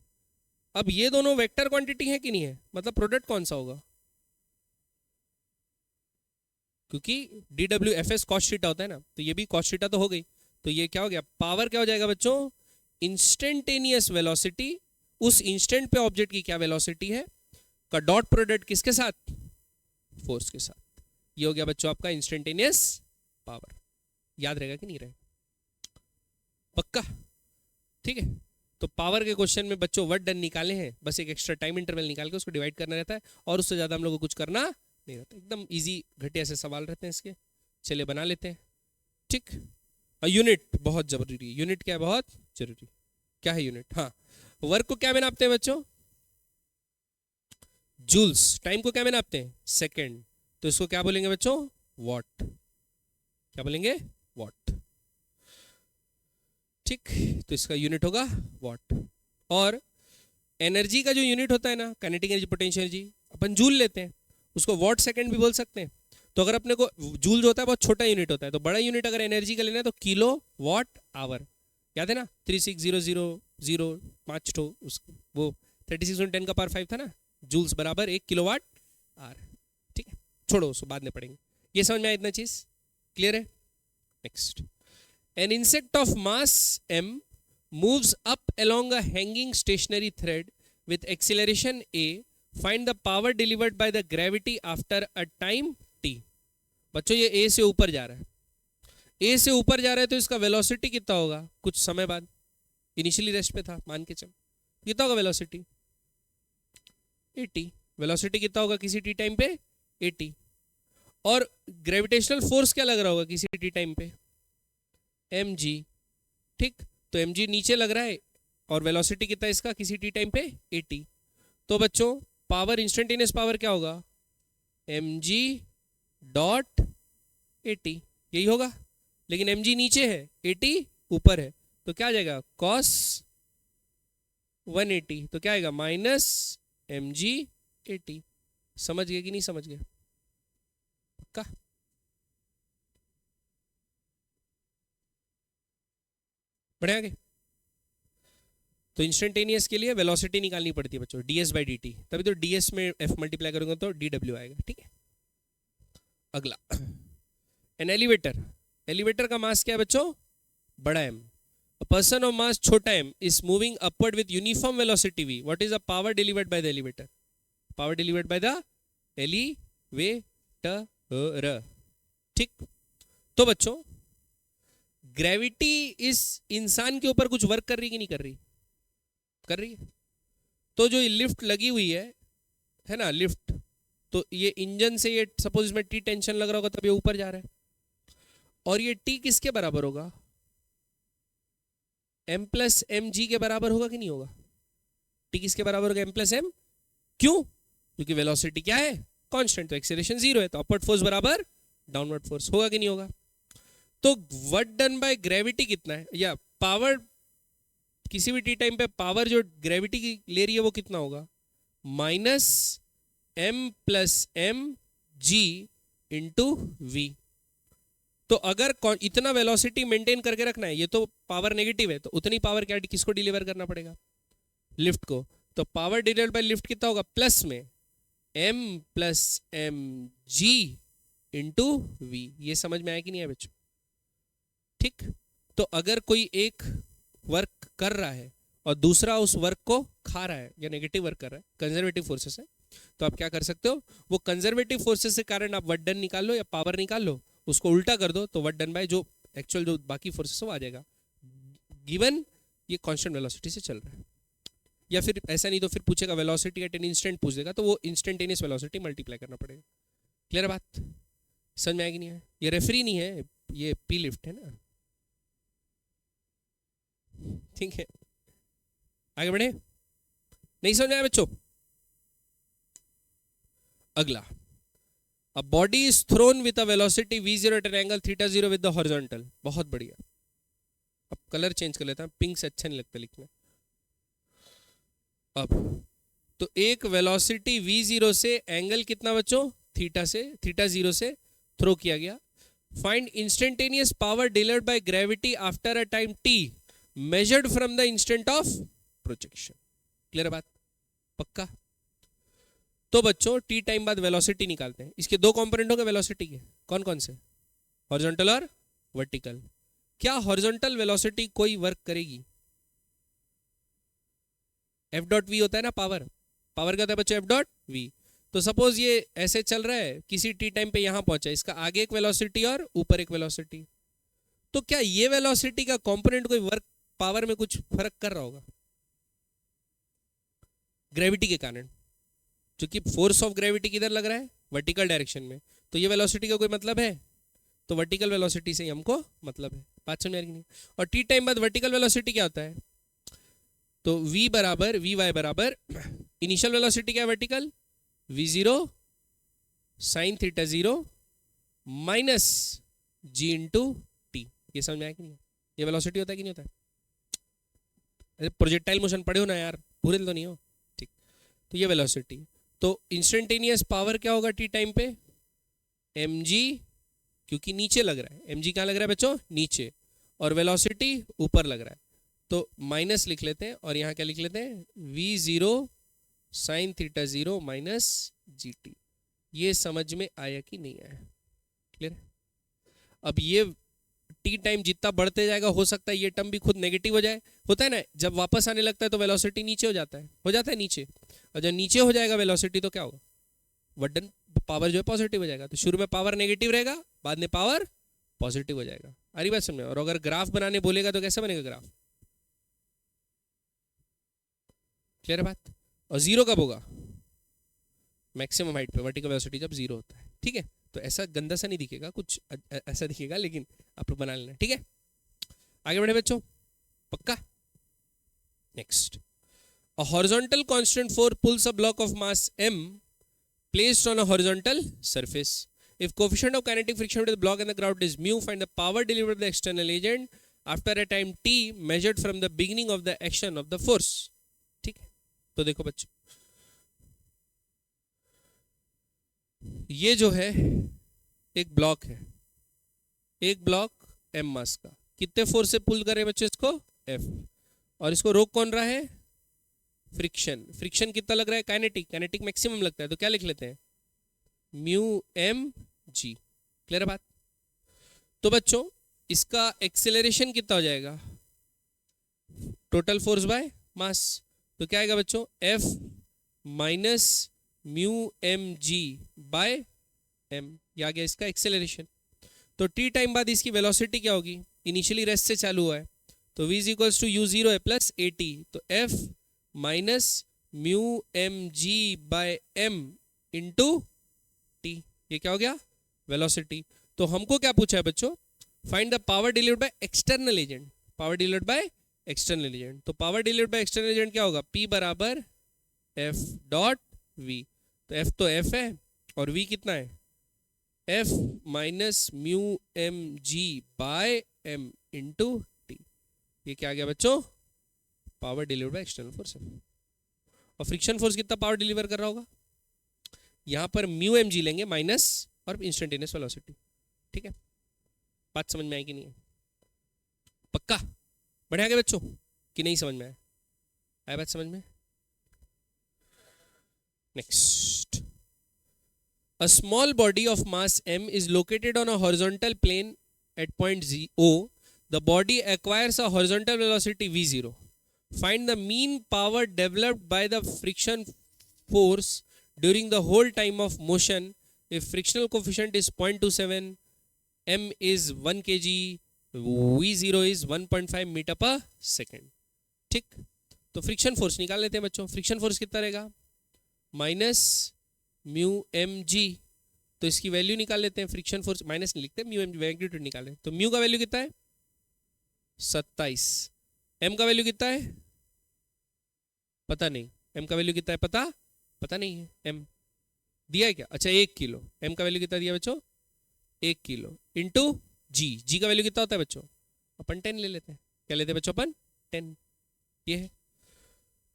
अब ये दोनों वेक्टर क्वांटिटी है कि नहीं है, मतलब प्रोडक्ट कौन सा होगा, क्योंकि dw fs cos थीटा होता है ना, तो ये भी cos थीटा तो हो गई। तो ये क्या हो गया, पावर क्या हो जाएगा बच्चों, इंस्टेंटेनियस वेलोसिटी, उस इंस्टेंट पे ऑब्जेक्ट की क्या वेलोसिटी है का डॉट प्रोडक्ट किसके साथ, फोर्स के साथ। ये हो गया बच्चों आपका इंस्टेंटेनियस पावर। याद रहेगा कि नहीं रहेगा, पक्का, ठीक है। तो पावर के क्वेश्चन में बच्चों वर्ड डन निकाले हैं, बस एक एक्स्ट्रा टाइम इंटरवल निकाल के उसको डिवाइड करना रहता है, और उससे ज्यादा हम लोग को कुछ करना नहीं रहता। एकदम इजी घटिया से सवाल रहते हैं इसके, चलिए बना लेते हैं। ठीक, यूनिट बहुत जरूरी, यूनिट क्या है, बहुत जरूरी। क्या है यूनिट, हाँ, वर्क को क्या में नापते हैं बच्चों, जूल्स। टाइम को क्या में नापते हैं, सेकेंड। तो इसको क्या बोलेंगे बच्चों, वॉट। क्या बोलेंगे, वॉट। ठीक, तो इसका यूनिट होगा वॉट। और एनर्जी का जो यूनिट होता है ना, काइनेटिक एनर्जी, पोटेंशियल एनर्जी, अपन जूल लेते हैं, उसको वॉट सेकंड भी बोल सकते हैं। तो अगर अपने को जूल जो होता है बहुत छोटा यूनिट होता है, तो बड़ा यूनिट अगर एनर्जी का लेना है तो किलो वॉट आवर। याद है ना, 3600 5 ठो वो 36 × 10 का पावर 5 था ना, जूल्स बराबर 1 किलोवाट आवर। ठीक है, छोड़ो उसको बाद में पढ़ेंगे। ये समझ में आया, इतना चीज क्लियर है। Next, an insect of mass m moves up along a hanging stationary thread with acceleration a. Find the power delivered by the gravity after a time t. बच्चों ये a से ऊपर जा रहा है, a से ऊपर जा रहा है, तो इसका वेलोसिटी कितना होगा कुछ समय बाद, इनिशियली रेस्ट पे था मान के चल, कितना होगा वेलोसिटी, 80। वेलोसिटी कितना होगा किसी टी टाइम पे, 80। और ग्रेविटेशनल फोर्स क्या लग रहा होगा किसी टी टाइम पे, mg। ठीक, तो mg नीचे लग रहा है, और वेलोसिटी कितना इसका किसी टी टाइम पे, 80। तो बच्चों पावर, इंस्टेंटेनियस पावर क्या होगा, mg डॉट 80, यही होगा। लेकिन mg नीचे है, 80 ऊपर है, तो क्या आ जाएगा cos 180, तो क्या आएगा माइनस mg 80। समझ गए कि नहीं समझ गए, पक्का। बढ़े आगे। तो इंस्टेंटेनियस के लिए वेलोसिटी निकालनी पड़ती है बच्चों, ds बाई डी टी, तभी तो ds में f मल्टीप्लाई करूंगा तो dw आएगा। ठीक है, अगला एन एलिवेटर। एलिवेटर का मास क्या है बच्चों, बड़ा m। A person of mass छोटा m is moving upward with uniform velocity v. What is the power delivered by the elevator? Power delivered by the elevator. ठीक, तो बच्चों ग्रेविटी इस इंसान के ऊपर कुछ वर्क कर रही कि नहीं कर रही, कर रही है। तो जो ये लिफ्ट लगी हुई है ना लिफ्ट, तो ये इंजन से ये सपोज इसमें टी टेंशन लग रहा होगा तब ये ऊपर जा रहा है, और ये टी किसके बराबर होगा, m प्लस एम जी के बराबर होगा कि नहीं होगा, टी किसके बराबर होगा, m प्लस एम। क्यों, क्योंकि वेलोसिटी क्या है, कांस्टेंट, तो एक्सेलरेशन 0 है, तो अपवर्ड फोर्स बराबर डाउनवर्ड फोर्स, होगा कि नहीं होगा। तो वर्क डन बाय ग्रेविटी कितना है, या पावर किसी भी टी टाइम पे पावर जो ग्रेविटी की ले रही है वो कितना होगा, minus m plus m g into v. तो अगर इतना वेलोसिटी मेंटेन करके रखना है, ये तो पावर नेगेटिव है, तो उतनी पावर क्या किसको डिलीवर करना पड़ेगा, लिफ्ट को। तो पावर डिलीवर्ड बाय लिफ्ट कितना होगा, प्लस में m plus m g into v. ये समझ में आया कि नहीं है बच्चों। ठीक, तो अगर कोई एक वर्क कर रहा है और दूसरा उस वर्क को खा रहा है या नेगेटिव वर्क कर रहा है, कंजर्वेटिव फोर्सेस है, तो आप क्या कर सकते हो, वो कंजर्वेटिव फोर्सेस के कारण आप वर्क डन निकाल लो या पावर निकाल लो, उसको उल्टा कर दो तो वर्क डन बाय जो एक्चुअल जो बाकी फोर्सेस है वो आ जाएगा, गिवन ये कांस्टेंट वेलोसिटी से चल रहा है। या फिर ऐसा नहीं तो फिर पूछेगा वेलोसिटी एट एन इंस्टेंट पूछ देगा, तो वो इंस्टेंटेनियस वेलोसिटी मल्टीप्लाई करना पड़ेगा। क्लियर बात, समझ में आएगी नहीं है? ये रेफरी नहीं है, ये पी लिफ्ट है ना, ठीक है। आगे बढ़े, नहीं समझ में आया बच्चों? अगला, a body is thrown with a velocity v0 at an angle θ0 with the horizontal. बहुत बढ़िया। अब कलर चेंज कर लेता हूं, पिंक से अच्छा नहीं लगता लिखना। अब तो एक वेलोसिटी v0 से एंगल कितना बच्चों, θ0 से थ्रो किया गया। Find instantaneous power delivered by gravity after a time t measured from the instant of projection. Clear बात, पक्का? तो बच्चों टी टाइम बाद वेलोसिटी निकालते हैं। इसके दो कंपोनेंट होंगे वेलोसिटी के, कौन कौन से? हॉरिजॉन्टल और वर्टिकल। क्या हॉरिजॉन्टल वेलोसिटी कोई वर्क करेगी? एफ डॉट वी होता है ना, पावर, पावर का होता है बच्चों एफ डॉट वी। तो सपोज ये ऐसे चल रहा है, किसी टी टाइम पे यहां पहुंचा, इसका आगे एक वेलोसिटी और ऊपर एक वेलोसिटी, तो क्या ये वेलोसिटी का कंपोनेंट कोई वर्क पावर में कुछ फर्क कर रहा होगा? ग्रेविटी के कारण, क्योंकि फोर्स ऑफ ग्रेविटी किधर लग रहा है, वर्टिकल डायरेक्शन में, तो ये वेलोसिटी का कोई मतलब है? तो वर्टिकल वेलोसिटी से ही हमको मतलब है। बात समझ आ रही नहीं? और टी टाइम बाद वर्टिकल वेलोसिटी क्या होता है? तो v बराबर वी वाई बराबर इनिशियल वेलोसिटी क्या है vertical, v0 sine θ0 minus g into T. ये समझ में आया कि नहीं? ये वेलोसिटी होता है कि नहीं होता है? अरे प्रोजेक्टाइल मोशन पढ़े हो ना यार, भूल तो नहीं हो? ठीक, तो ये वेलोसिटी। तो इंस्टेंटेनियस पावर क्या होगा टी टाइम पे, mg, क्योंकि नीचे लग रहा है, mg कहाँ लग रहा है बच्चों, नीचे, और वेलोसिटी ऊपर लग रहा है, तो माइनस लिख लेते हैं, और यहाँ क्या लिख लेते हैं, v0 साइन θ0 माइनस gt। ये समझ में आया कि नहीं आया? क्लियर? अब ये टी टाइम जितना बढ़ते जाएगा हो सकता है ये टर्म भी खुद नेगेटिव हो जाए, होता है ना, जब वापस आने लगता है तो वेलोसिटी नीचे हो जाता है नीचे, और जब नीचे हो जाएगा वेलोसिटी तो क्या होगा, वर्क डन पावर जो है पॉजिटिव हो जाएगा। तो शुरू में पावर नेगेटिव रहेगा, बाद में पावर पॉजिटिव हो जाएगा। आ रही बात समझ में? और अगर ग्राफ बनाने बोलेगा तो कैसे बनेगा ग्राफ? क्लियर बात? और जीरो कब होगा, मैक्सिमम हाइट पे वर्टिकल वेलोसिटी जब जीरो होता है। ठीक है, तो ऐसा गंदा सा नहीं दिखेगा, कुछ ऐसा दिखेगा, लेकिन आप लोग बना लेना। ठीक है, आगे बढ़े बच्चों, पक्का? Next, a horizontal constant force pools a block of mass m placed on a horizontal surface. If coefficient of kinetic friction with the block and the ground is mu, find the power delivered by the external agent after a time t measured from the beginning of the action of the force. ठीक है, तो देखो बच्चों, ये जो है एक block है, एक ब्लॉक m मास का, कितने फोर्स से पुल कर रहे हैं बच्चों इसको, F, और इसको रोक कौन रहा है, फ्रिक्शन। फ्रिक्शन कितना लग रहा है, काइनेटिक, काइनेटिक मैक्सिमम लगता है, तो क्या लिख लेते हैं, म्यू एम जी। क्लियर बात? तो बच्चों इसका एक्सेलरेशन कितना हो जाएगा, टोटल फोर्स बाय मास, तो क्या आएगा बच्चों, F minus mu m g by m, ये आ गया इसका एक्सेलरेशन। तो टी टाइम बाद इसकी वेलोसिटी क्या होगी, इनिशियली रेस्ट से चालू हुआ है, तो v is equals to u0 है प्लस at, तो F minus mu m g by m into T, ये क्या हो गया, वेलोसिटी। तो हमको क्या पूछा है बच्चों, find the power delivered by external agent, power delivered by external agent. तो power delivered by external agent क्या होगा, P बराबर F डॉट V, तो F तो F है और V कितना है, F minus mu m g by m into T. ये क्या आ गया बच्चों, power delivered by external force है। और फ्रिक्शन फोर्स कितना पावर डिलीवर कर रहा होगा, यहां पर म्यू एम जी लेंगे माइनस और इंस्टेंटेनियस वेलोसिटी। ठीक है, बात समझ में आई कि नहीं है? पक्का? बढ़े आगे बच्चों कि नहीं समझ में आया? आया बात समझ में? Next, a small body of mass m is located on a horizontal plane at point O. The body acquires a horizontal velocity v0. Find the mean power developed by the friction force during the whole time of motion if frictional coefficient is 0.27, m is 1 kg, v0 is 1.5 metre per second. ठीक, तो friction force निकाल लेते हैं बच्चों। Friction force कितना रहेगा? Minus mu m g. तो इसकी वैल्यू निकाल लेते हैं। फ्रिक्शन फोर्स माइनस नहीं लिखते, म्यू एम जी मैग्नीट्यूड निकाले। तो म्यू का वैल्यू कितना है? 27। एम का वैल्यू कितना है? पता नहीं। एम का वैल्यू कितना है? पता नहीं है। एम दिया है क्या? अच्छा 1 किलो। एम का वैल्यू कितना दिया बच्चों? 1 किलो इंटू जी। जी का वैल्यू कितना होता है बच्चों? अपन 10 ले लेते हैं। क्या लेते हैं बच्चों अपन? 10। ये है।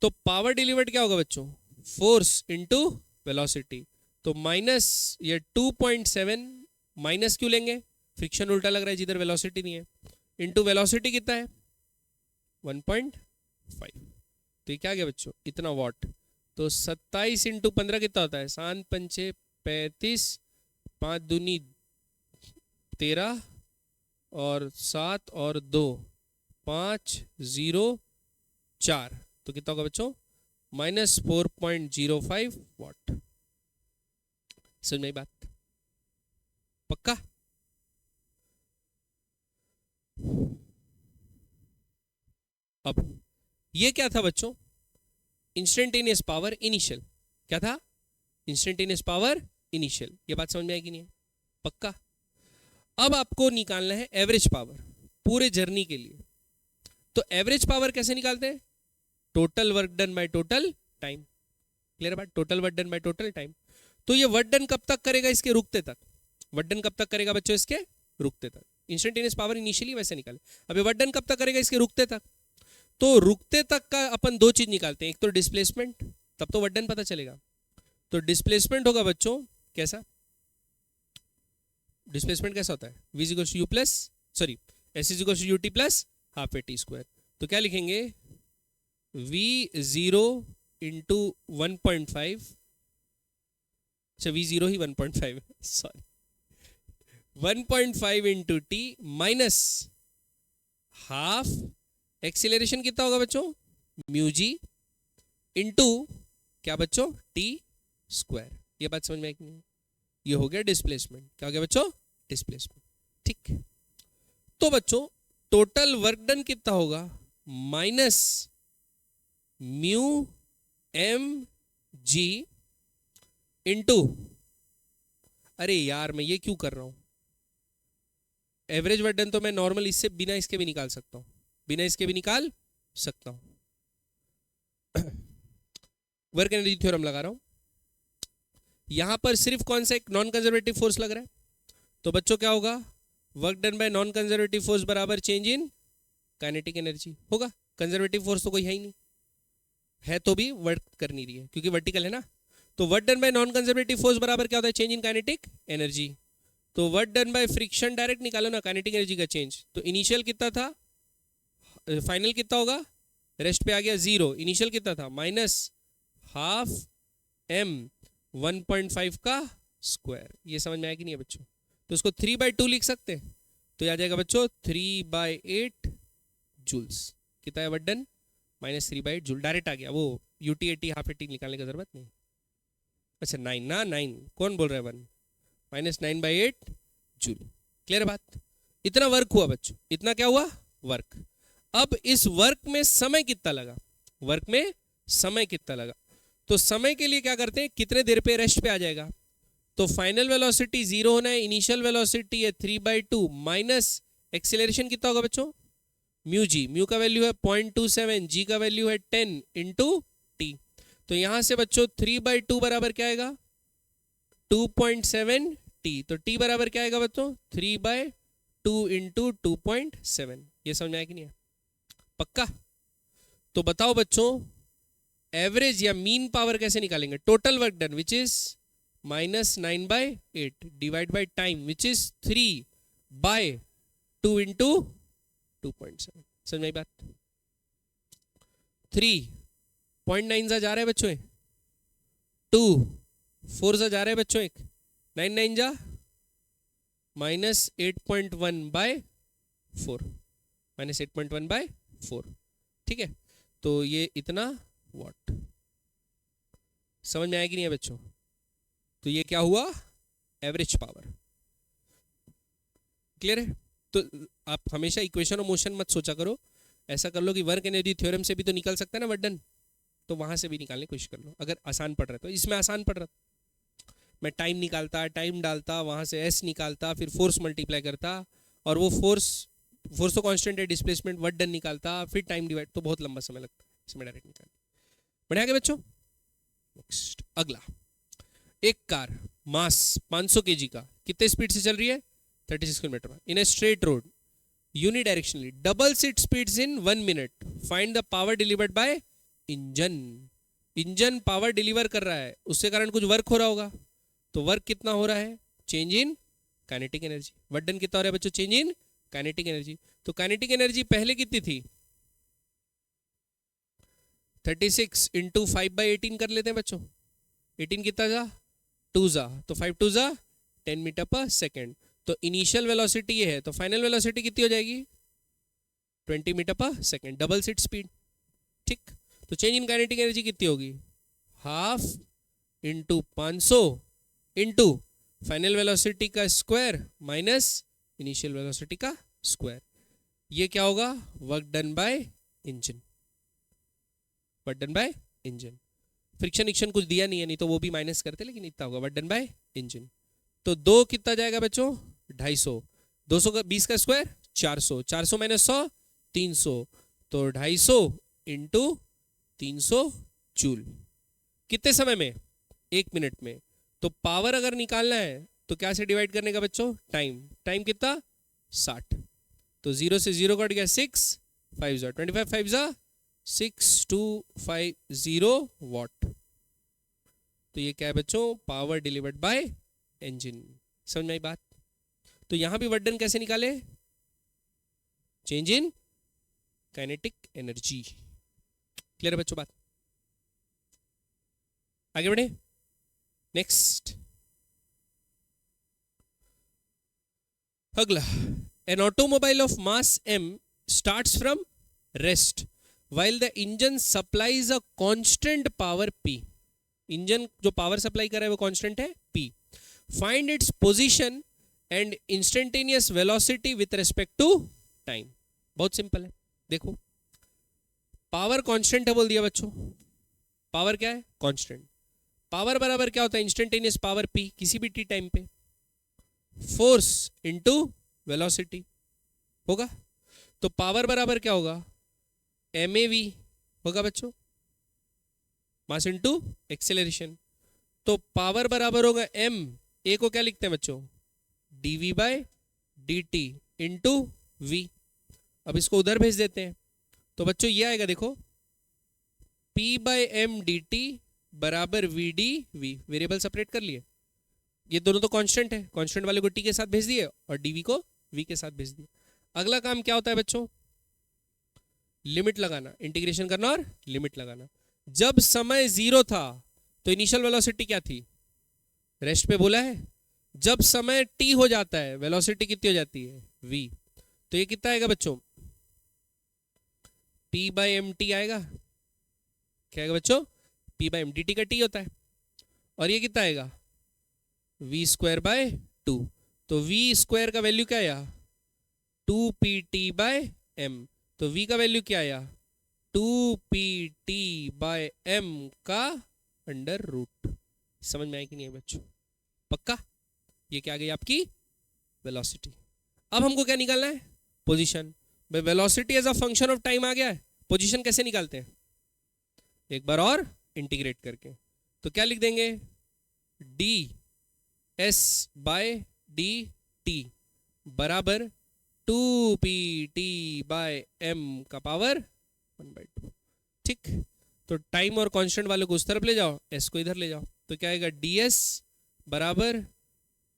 तो पावर डिलीवर्ड क्या होगा बच्चों? Force into velocity. तो माइनस ये 2.7 माइनस क्यों लेंगे? फ्रिक्शन उल्टा लग रहा है जिधर वेलोसिटी नहीं है। इंटू वेलोसिटी कितना है? 1.5। तो ये क्या गया बच्चों? इतना वॉट। तो 27 इंटू 15 कितना होता है? 7 पंचे 35, 5 दूनी 13 और 7 और 2 5 0 4। तो कितना होगा बच्चों? Minus 4.05 what. समझ में आई बात? पक्का? अब ये क्या था बच्चों? Instantaneous power initial. क्या था? Instantaneous power initial. ये बात समझ में आएगी नहीं है? पक्का? अब आपको निकालना है एवरेज पावर पूरे जर्नी के लिए। तो एवरेज पावर कैसे निकालते हैं? Total work done by total time. Clear बात? Total work done by total time. तो ये वर्क डन कब तक करेगा? इसके रुकते तक। वर्क डन कब तक करेगा बच्चों? इसके रुकते तक। इंस्टेंटेनियस पावर इनिशियली वैसे निकाले। अभी वर्क डन कब तक करेगा? इसके रुकते तक। तो रुकते तक का अपन दो चीज निकालते हैं। एक तो डिस्प्लेसमेंट, तब तो वर्क डन पता चलेगा। तो डिस्प्लेसमेंट होगा बच्चों कैसा? डिस्प्लेसमेंट कैसा होता है? v is equal to u plus sorry s is equal to u t plus half a t square. तो क्या लिखेंगे? v0 into 1.5। अच्छा v0 ही 1.5 sorry 1.5 into t minus half. Acceleration कितना होगा बच्चों? म्यू जी इंटू क्या बच्चों? T square. ये बात समझ में आई कि नहीं? ये हो गया डिस्प्लेसमेंट। क्या हो गया बच्चों? डिस्प्लेसमेंट। ठीक। तो बच्चों टोटल वर्क डन कितना होगा? Minus mu m g into, अरे यार मैं ये क्यों कर रहा हूं? एवरेज वर्क डन तो मैं नॉर्मल इससे बिना इसके भी निकाल सकता हूं, बिना इसके भी निकाल सकता हूं। वर्क एनर्जी थ्योरम लगा रहा हूं। यहां पर सिर्फ कौन सा एक नॉन कंजर्वेटिव फोर्स लग रहा है? तो बच्चों क्या होगा? Work done by non conservative force बराबर चेंज इन काइनेटिक एनर्जी होगा। कंजर्वेटिव फोर्स तो कोई है ही नहीं, है तो भी वर्क कर नहीं रही है क्योंकि वर्टिकल है ना। तो work done by non conservative force बराबर क्या होता है? Change in kinetic energy. तो work done by friction direct निकालो ना, काइनेटिक एनर्जी का चेंज। तो इनिशियल कितना था? फाइनल कितना होगा? रेस्ट पे आ गया 0। इनिशियल कितना था? माइनस हाफ m 1.5 का स्क्वायर। ये समझ में आया कि नहीं है बच्चों? तो उसको 3/2 लिख सकते हैं। तो आ जाएगा बच्चों 3/8 जूल्स। कितना है वर्क डन? -3/8 जूल। डायरेक्ट आ गया, वो यूटी एटी हाफ एटी निकालने की जरूरत नहीं। अच्छा 9 ना, 9 कौन बोल रहा है? 1 -9/8 जूल। क्लियर बात? इतना वर्क हुआ बच्चों। इतना क्या हुआ? वर्क। अब इस वर्क में समय कितना लगा? वर्क में समय कितना लगा? तो समय के लिए क्या करते हैं? कितने देर पे रेस्ट पे आ जाएगा? तो फाइनल वेलोसिटी 0 होना है, इनिशियल वेलोसिटी है 3/2 माइनस एक्सीलरेशन कितना होगा बच्चों? म्यू जी। म्यू का वैल्यू है 0.27, जी का वैल्यू है 10 इंटू टी। तो यहां से बच्चों 3/2 बराबर क्या आएगा? 2.7 टी। तो टी बराबर क्या आएगा बच्चों? 3/2 इंटू 2.7। ये समझ में आया कि नहीं है? पक्का? तो बताओ बच्चों एवरेज या मीन पावर कैसे निकालेंगे? Total work done which is -9/8 divide by time which is 3/2 into 2.7। समझ में आई बात? 3.9 जा रहा है बच्चों, 2 4 जा रहा है बच्चों, 9 9 जा -8.1/4 -8.1/4। ठीक है। तो ये इतना वॉट। समझ में आएगी नहीं है बच्चों? तो ये क्या हुआ? Average power. क्लियर है? तो आप हमेशा इक्वेशन ऑफ मोशन मत सोचा करो, ऐसा कर लो कि वर्क एनर्जी थ्योरम से भी तो निकल सकता है ना वर्क डन, तो वहां से भी निकालने की कोशिश कर लो अगर आसान पड़ रहा है तो। इसमें आसान पड़ रहा था, मैं टाइम निकालता, टाइम डालता, वहां से एस निकालता, फिर फोर्स मल्टीप्लाई करता, और वो फोर्स तो कांस्टेंट है, डिस्प्लेसमेंट वर्क डन निकालता, फिर टाइम डिवाइड, तो बहुत लंबा समय लगता है इसमें डायरेक्ट निकालने। बढ़िया क्या बच्चों? नेक्स्ट अगला, एक कार मास 500 केजी का कितने स्पीड से चल रही है? 36 kilometre in a straight road unidirectionally, doubles it speeds in 1 minute, find the power delivered by engine. Engine power deliver कर रहा है, उसके कारण कुछ वर्क हो रहा होगा, तो वर्क कितना हो रहा है? Change in kinetic energy. Work done कितना हो रहा है बच्चों? Change in kinetic energy. तो काइनेटिक एनर्जी पहले कितनी थी? 36 इंटू 5/18 कर लेते हैं बच्चों। 18 कितना जा? 2 जा, तो 5 2 जा 10 मीटर पर सेकेंड। तो इनिशियल वेलोसिटी ये है, तो फाइनल वेलोसिटी कितनी हो जाएगी? 20 metre per second, double seat speed. ठीक, तो चेंज इन काइनेटिक एनर्जी कितनी होगी? Half into 500 into final velocity का स्क्वायर माइनस इनिशियल वेलोसिटी का स्क्वायर। ये क्या होगा? Work done by engine. Work done by engine. Friction इक्शन कुछ दिया नहीं है, नहीं तो वो भी माइनस करते, लेकिन इतना होगा वर्क डन बाय इंजन। तो 2 कितना जाएगा बच्चों? 250। 220 का स्क्वायर 400, 400 माइनस 100 300, तो 250 इंटू 300 जूल। कितने समय में? 1 मिनट में। तो पावर अगर निकालना है तो क्या से डिवाइड करने का बच्चों? टाइम। टाइम कितना? 60। तो 0 से 0 कट गया, 6 5 जा 25 5 जा 6250 वॉट। तो ये क्या है बच्चों? Power delivered by engine. समझ में आई बात? तो यहां भी वर्क डन कैसे निकाले? Change in kinetic energy. Clear है बच्चों बात? आगे बढ़े। नेक्स्ट अगला, an automobile of mass m starts from rest while the engine supplies a constant power P। Engine जो पावर सप्लाई कर रहा है वो कांस्टेंट है P। Find its position and instantaneous velocity with respect to time. बहुत simple है, देखो power constant है बोल दिया बच्चों। पावर क्या है? कांस्टेंट। पावर बराबर क्या होता है? इंस्टेंटेनियस पावर P किसी भी t टाइम पे, फोर्स इनटू वेलोसिटी होगा। तो पावर बराबर क्या होगा? MAV होगा बच्चों, मास इनटू एक्सेलरेशन। तो पावर बराबर होगा m, a को क्या लिखते हैं बच्चों? dv/dt into v। अब इसको उधर भेज देते हैं, तो बच्चों ये आएगा, देखो p/m dt बराबर vdv। वेरिएबल सेपरेट कर लिए, ये दोनों तो कांस्टेंट है, कांस्टेंट वाले को t के साथ भेज दिए और dv को v के साथ भेज दिए। अगला काम क्या होता है बच्चों? लिमिट लगाना, इंटीग्रेशन करना और लिमिट लगाना। जब समय 0 था तो इनिशियल वेलोसिटी क्या थी? रेस्ट पे बोला है। जब समय t हो जाता है वेलोसिटी कितनी हो जाती है? v। तो ये कितना आएगा बच्चों? p/mt आएगा। क्या आएगा बच्चों? p/mt का t होता है, और ये कितना आएगा? v²/2। तो v² का वैल्यू क्या आया? 2pt/m। तो v का वैल्यू क्या आया? 2pt/m का अंडर रूट। समझ में आई कि नहीं है बच्चों? पक्का? ये क्या आ गई आपकी? वेलोसिटी। अब हमको क्या निकालना है? पोजीशन। भाई velocity as a function of time आ गया है, पोजीशन कैसे निकालते हैं? एक बार और इंटीग्रेट करके, तो क्या लिख देंगे? ds/dt बराबर 2pt/m का पावर 1/2। ठीक, तो टाइम और कांस्टेंट वाले को उस तरफ ले जाओ, s को इधर ले जाओ, तो क्या आएगा? ds बराबर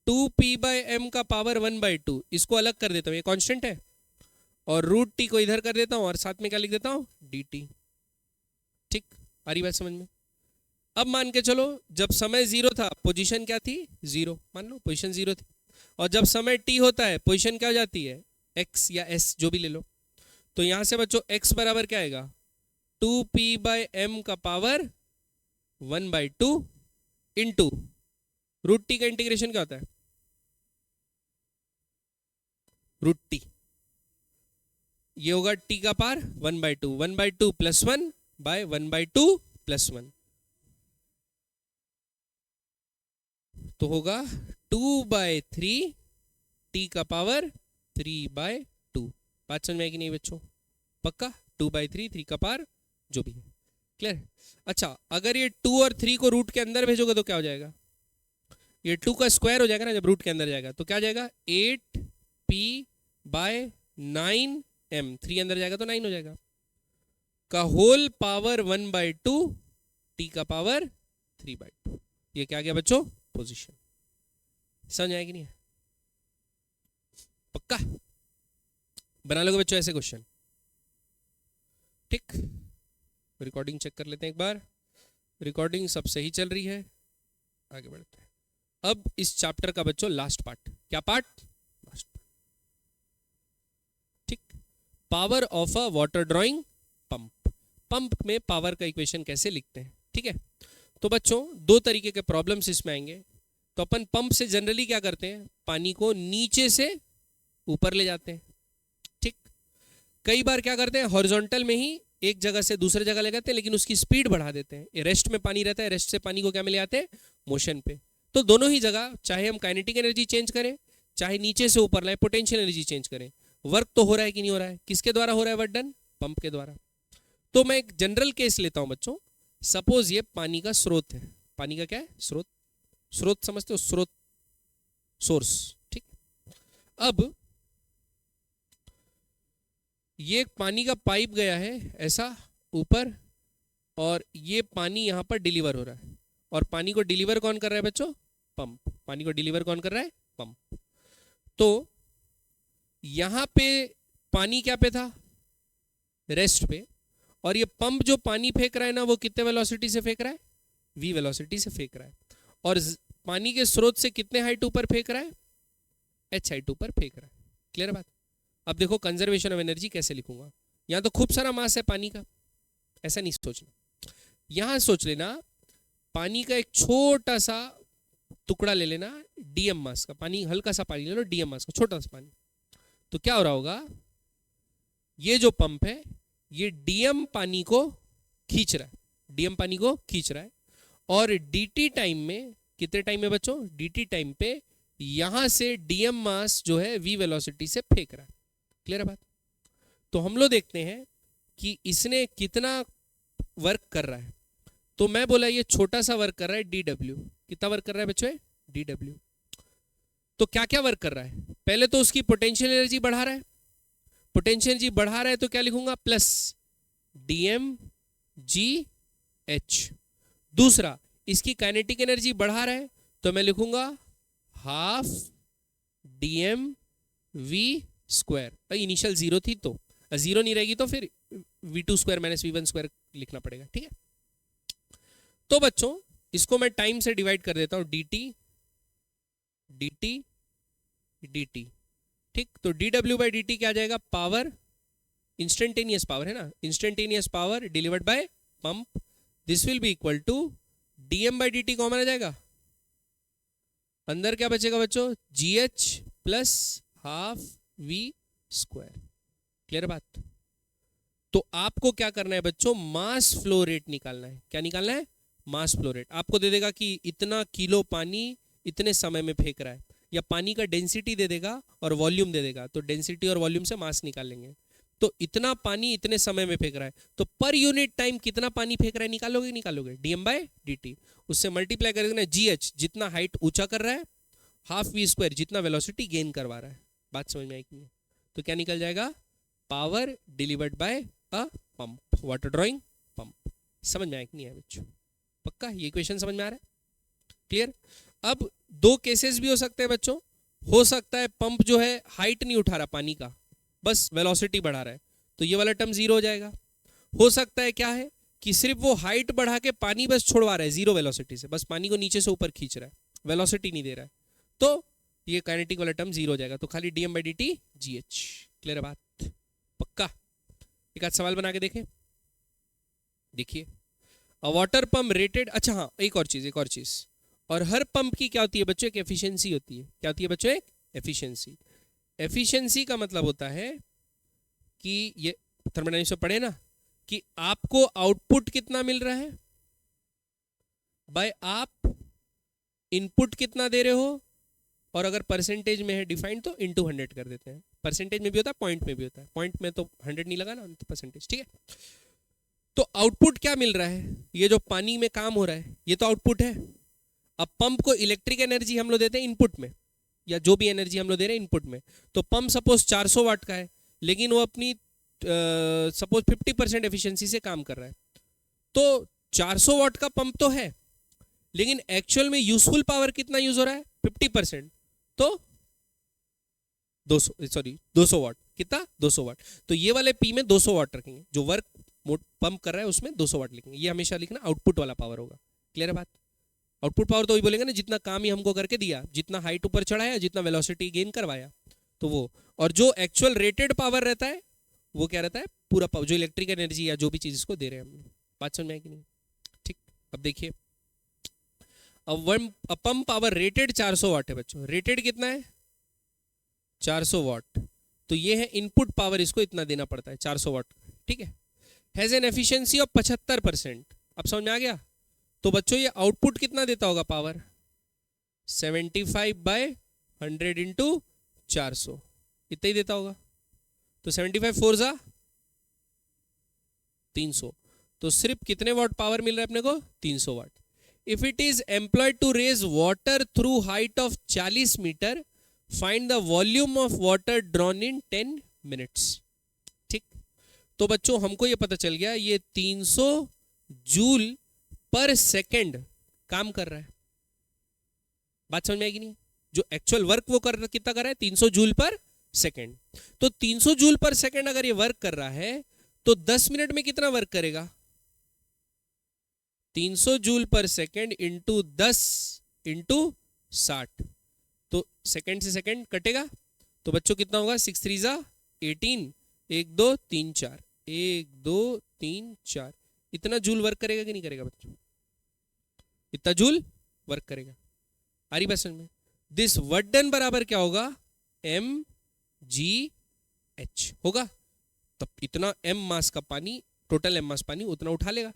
2p/m का पावर 1/2। इसको अलग कर देता हूं, ये कांस्टेंट है, और रूट t को इधर कर देता हूं, और साथ में क्या लिख देता हूं? dt। ठीक, आ रही बात समझ में? अब मान के चलो जब समय 0 था पोजीशन क्या थी? 0। मान लो पोजीशन 0 थी, और जब समय t होता है पोजीशन क्या हो जाती है? x या s जो भी ले लो। तो यहां से बच्चों x बराबर क्या आएगा? 2p/m का पावर 1/2 इंटू रूट टी का इंटीग्रेशन क्या होता है, रूट टी, ये होगा टी का पावर 1/2, 1/2 प्लस 1 बाय 1/2 प्लस 1, तो होगा 2/3 टी का पावर 3/2। बात समझ में आएगी नहीं बच्चों, पक्का? 2/3 3 का पावर जो भी है, क्लियर? अच्छा, अगर ये 2 और 3 को रूट के अंदर भेजोगे तो क्या हो जाएगा, ये 2 का स्क्वायर हो जाएगा ना जब रूट के अंदर जाएगा, तो क्या जाएगा 8p/9m, 3 अंदर जाएगा तो 9 हो जाएगा, का होल पावर 1/2 टी का पावर 3/2। ये क्या गया बच्चों, पोजीशन। समझ आएगी नहीं, पक्का? बना लोगे बच्चों ऐसे क्वेश्चन, ठीक? रिकॉर्डिंग चेक कर लेते हैं एक बार, रिकॉर्डिंग सब सही चल रही है, आगे बढ़ते हैं। अब इस चैप्टर का बच्चों लास्ट पार्ट, क्या पार्ट, लास्ट पार्ट, ठीक? Power of a water drawing pump. Pump में पावर का इक्वेशन कैसे लिखते हैं, ठीक है? तो बच्चों दो तरीके के प्रॉब्लम्स इसमें आएंगे। तो अपन पंप से जनरली क्या करते हैं, पानी को नीचे से ऊपर ले जाते हैं, ठीक? कई बार क्या करते हैं, हॉरिजॉन्टल में ही एक जगह से दूसरे जगह ले जाते हैं, लेकिन उसकी स्पीड बढ़ा देते हैं। रेस्ट में पानी रहता है, रेस्ट से पानी को क्या में ले आते हैं, मोशन पे। तो दोनों ही जगह चाहे हम काइनेटिक एनर्जी चेंज करें, चाहे नीचे से ऊपर लाए पोटेंशियल एनर्जी चेंज करें, वर्क तो हो रहा है कि नहीं हो रहा है, किसके द्वारा हो रहा है वर्क डन, पंप के द्वारा। तो मैं एक जनरल केस लेता हूं बच्चों, सपोज ये पानी का स्रोत है, पानी का क्या है, स्रोत, स्रोत समझते हो, स्रोत, सोर्स, ठीक? अब ये एक पानी का पाइप गया है ऐसा ऊपर, और ये पानी यहां पर डिलीवर हो रहा है, और पानी को डिलीवर कौन कर रहा है बच्चों, पंप। पानी को डिलीवर कौन कर रहा है, पंप। तो यहां पे पानी क्या पे था, रेस्ट पे, और ये पंप जो पानी फेंक रहा है ना, वो कितने वेलोसिटी से फेंक रहा है, v वेलोसिटी से फेंक रहा है, और पानी के स्रोत से कितने हाइट ऊपर फेंक रहा है, h हाइट ऊपर फेंक रहा है। क्लियर बात? अब देखो कंजर्वेशन ऑफ एनर्जी कैसे लिखूंगा, यहां तो खूब सारा मास है पानी का, ऐसा नहीं सोचना, यहां सोच लेना पानी का एक छोटा सा टुकड़ा ले लेना, डीएम मास का, पानी हल्का सा पानी ले लो, डीएम मास का छोटा सा पानी। तो क्या हो रहा होगा, ये जो पंप है ये डीएम पानी को खींच रहा है, डीएम पानी को खींच रहा है, और डीटी टाइम में, कितने टाइम में बच्चों, डीटी टाइम पे यहां से डीएम मास जो है वी वेलोसिटी से फेंक रहा है। क्लियर है बात? तो हम लोग देखते हैं कि इसने कितना वर्क कर रहा है। तो मैं बोला ये छोटा सा वर्क कर रहा है डीडब्ल्यू, कितना वर्क कर रहा है बच्चों, डीडब्ल्यू। तो क्या क्या वर्क कर रहा है, पहले तो उसकी पोटेंशियल एनर्जी बढ़ा रहा है, पोटेंशियल एनर्जी बढ़ा रहा है तो क्या लिखूंगा, प्लस डीएम जी एच। दूसरा, इसकी काइनेटिक एनर्जी बढ़ा रहा है तो मैं लिखूंगा half d m v square. Initial zero थी तो जीरो नहीं रहेगी तो फिर v2 square minus v1 square लिखना पड़ेगा, ठीक है? तो बच्चों इसको मैं टाइम से डिवाइड कर देता हूं, dt dt dt, ठीक? तो dw/dt क्या आ जाएगा, पावर, इंस्टेंटेनियस पावर है ना, instantaneous power delivered by pump, this will be equal to dm/dt common आ जाएगा, अंदर क्या बचेगा बच्चों, gh plus half v square. Clear बात? तो आपको क्या करना है बच्चों, मास फ्लो रेट निकालना है। क्या निकालना है, मास फ्लो रेट। आपको दे देगा कि इतना किलो पानी इतने समय में फेंक रहा है, या पानी का डेंसिटी दे देगा और वॉल्यूम दे देगा, तो डेंसिटी और वॉल्यूम से मास निकाल लेंगे। तो इतना पानी इतने समय में फेंक रहा है, तो पर यूनिट टाइम कितना पानी फेंक रहा है निकालोगे, निकालोगे dm/dt, उससे मल्टीप्लाई कर देना, gh जितना हाइट ऊंचा कर रहा है, हाफ v स्क्वायर जितना वेलोसिटी गेन करवा रहा है। बात समझ में आई कि नहीं? तो क्या निकल जाएगा, पावर डिलीवर्ड बाय अ पंप, वाटर ड्रॉइंग पंप। समझ में आया कि नहीं है बच्चों? पक्का ये इक्वेशन समझ में आ रहा है? क्लियर? अब दो केसेस भी हो सकते हैं बच्चों, हो सकता है पंप जो है हाइट नहीं उठा रहा पानी का, बस वेलोसिटी बढ़ा रहा है, तो ये वाला टर्म जीरो हो जाएगा। हो सकता है क्या है कि सिर्फ वो हाइट बढ़ा के पानी बस छोड़वा रहा है जीरो वेलोसिटी से, बस पानी को नीचे से ऊपर खींच रहा है, वेलोसिटी नहीं दे रहा है, तो ये काइनेटिक वाला टर्म जीरो हो जाएगा, तो खाली dm/dt gh। क्लियर है बात? पक्का? एक आध सवाल बना के देखें। देखिए, अ वाटर पंप रेटेड, अच्छा हाँ एक और चीज, और हर पंप की क्या होती है बच्चों, एक एफिशिएंसी होती है। क्या होती है बच्चों, एक एफिशिएंसी। एफिशिएंसी का मतलब होता है कि ये थर्मोडायनेमिक्स में पढ़े ना, कि आपको आउटपुट कितना मिल रहा है बाय आप इनपुट कितना दे रहे हो, और अगर परसेंटेज में है डिफाइंड तो इनटू 100 कर देते हैं। परसेंटेज में भी होता है, पॉइंट में भी होता है। पॉइंट में तो 100 नहीं लगा ना, तो परसेंटेज, ठीक है। तो आउटपुट क्या मिल रहा है, ये जो पानी में काम हो रहा है ये तो आउटपुट है। अब पंप को इलेक्ट्रिक एनर्जी हम लोग देते हैं इनपुट में, या जो भी एनर्जी हम लोग दे रहे हैं इनपुट में। तो पंप सपोज 400 वाट का है, लेकिन वो अपनी सपोज 50% एफिशिएंसी से काम कर रहा है। तो 400 वाट का पंप तो है, लेकिन एक्चुअल में यूजफुल पावर कितना यूज हो रहा है, 50%। तो 200 वाट, कितना, 200 वाट। तो ये वाले पी में 200 वाट रखेंगे, जो वर्क पंप कर रहा है उसमें 200 वाट लिखेंगे। ये हमेशा लिखना आउटपुट वाला पावर होगा। क्लियर है बात। आउटपुट पावर तो वही बोलेंगे ना, जितना काम ही हमको करके दिया, जितना हाइट ऊपर चढ़ाया, जितना वेलोसिटी गेन करवाया, तो वो। और जो एक्चुअल रेटेड पावर रहता है वो क्या रहता है, पूरा पावर, जो इलेक्ट्रिक एनर्जी या जो भी चीज इसको दे रहे हैं हम। बात समझ में आई कि नहीं, ठीक। अब देखिए, अब पंप पावर रेटेड 400 वाट है बच्चों। रेटेड कितना है, 400 वाट। तो ये है इनपुट पावर, इसको इतना देना पड़ता है 400 वाट, ठीक है। Has an efficiency of 75%। अब समझ में आ गया। तो बच्चों ये आउटपुट कितना देता होगा पावर, 75/100 इंटू 400, इतना ही देता होगा। तो 75 4 जा 300। तो सिर्फ कितने वाट पावर मिल रहा है अपने को, 300 watt. If it is employed to raise water through height of 40 metre, find the volume of water drawn in 10 minutes. ठीक। तो बच्चों हमको ये पता चल गया, ये 300 जूल पर सेकेंड काम कर रहा है। बात समझ में आएगी नहीं। जो एक्चुअल वर्क वो कितना कर रहा है, 300 जूल पर सेकेंड। तो 300 जूल पर सेकेंड अगर ये वर्क कर रहा है तो 10 मिनट में कितना वर्क करेगा, 300 जूल पर सेकेंड इंटू 10 इंटू 60। तो सेकेंड से सेकेंड कटेगा, तो बच्चों कितना होगा, 6 3 जा 18, 1 2 3 4, 1 2 3 4। इतना जूल वर्क करेगा कि नहीं करेगा बच्चों, इतना जूल वर्क करेगा। आ रही बात समझ में। दिस वर्क डन बराबर क्या होगा, mgh होगा। तब इतना m मास का पानी, टोटल m मास पानी उतना उठा लेगा।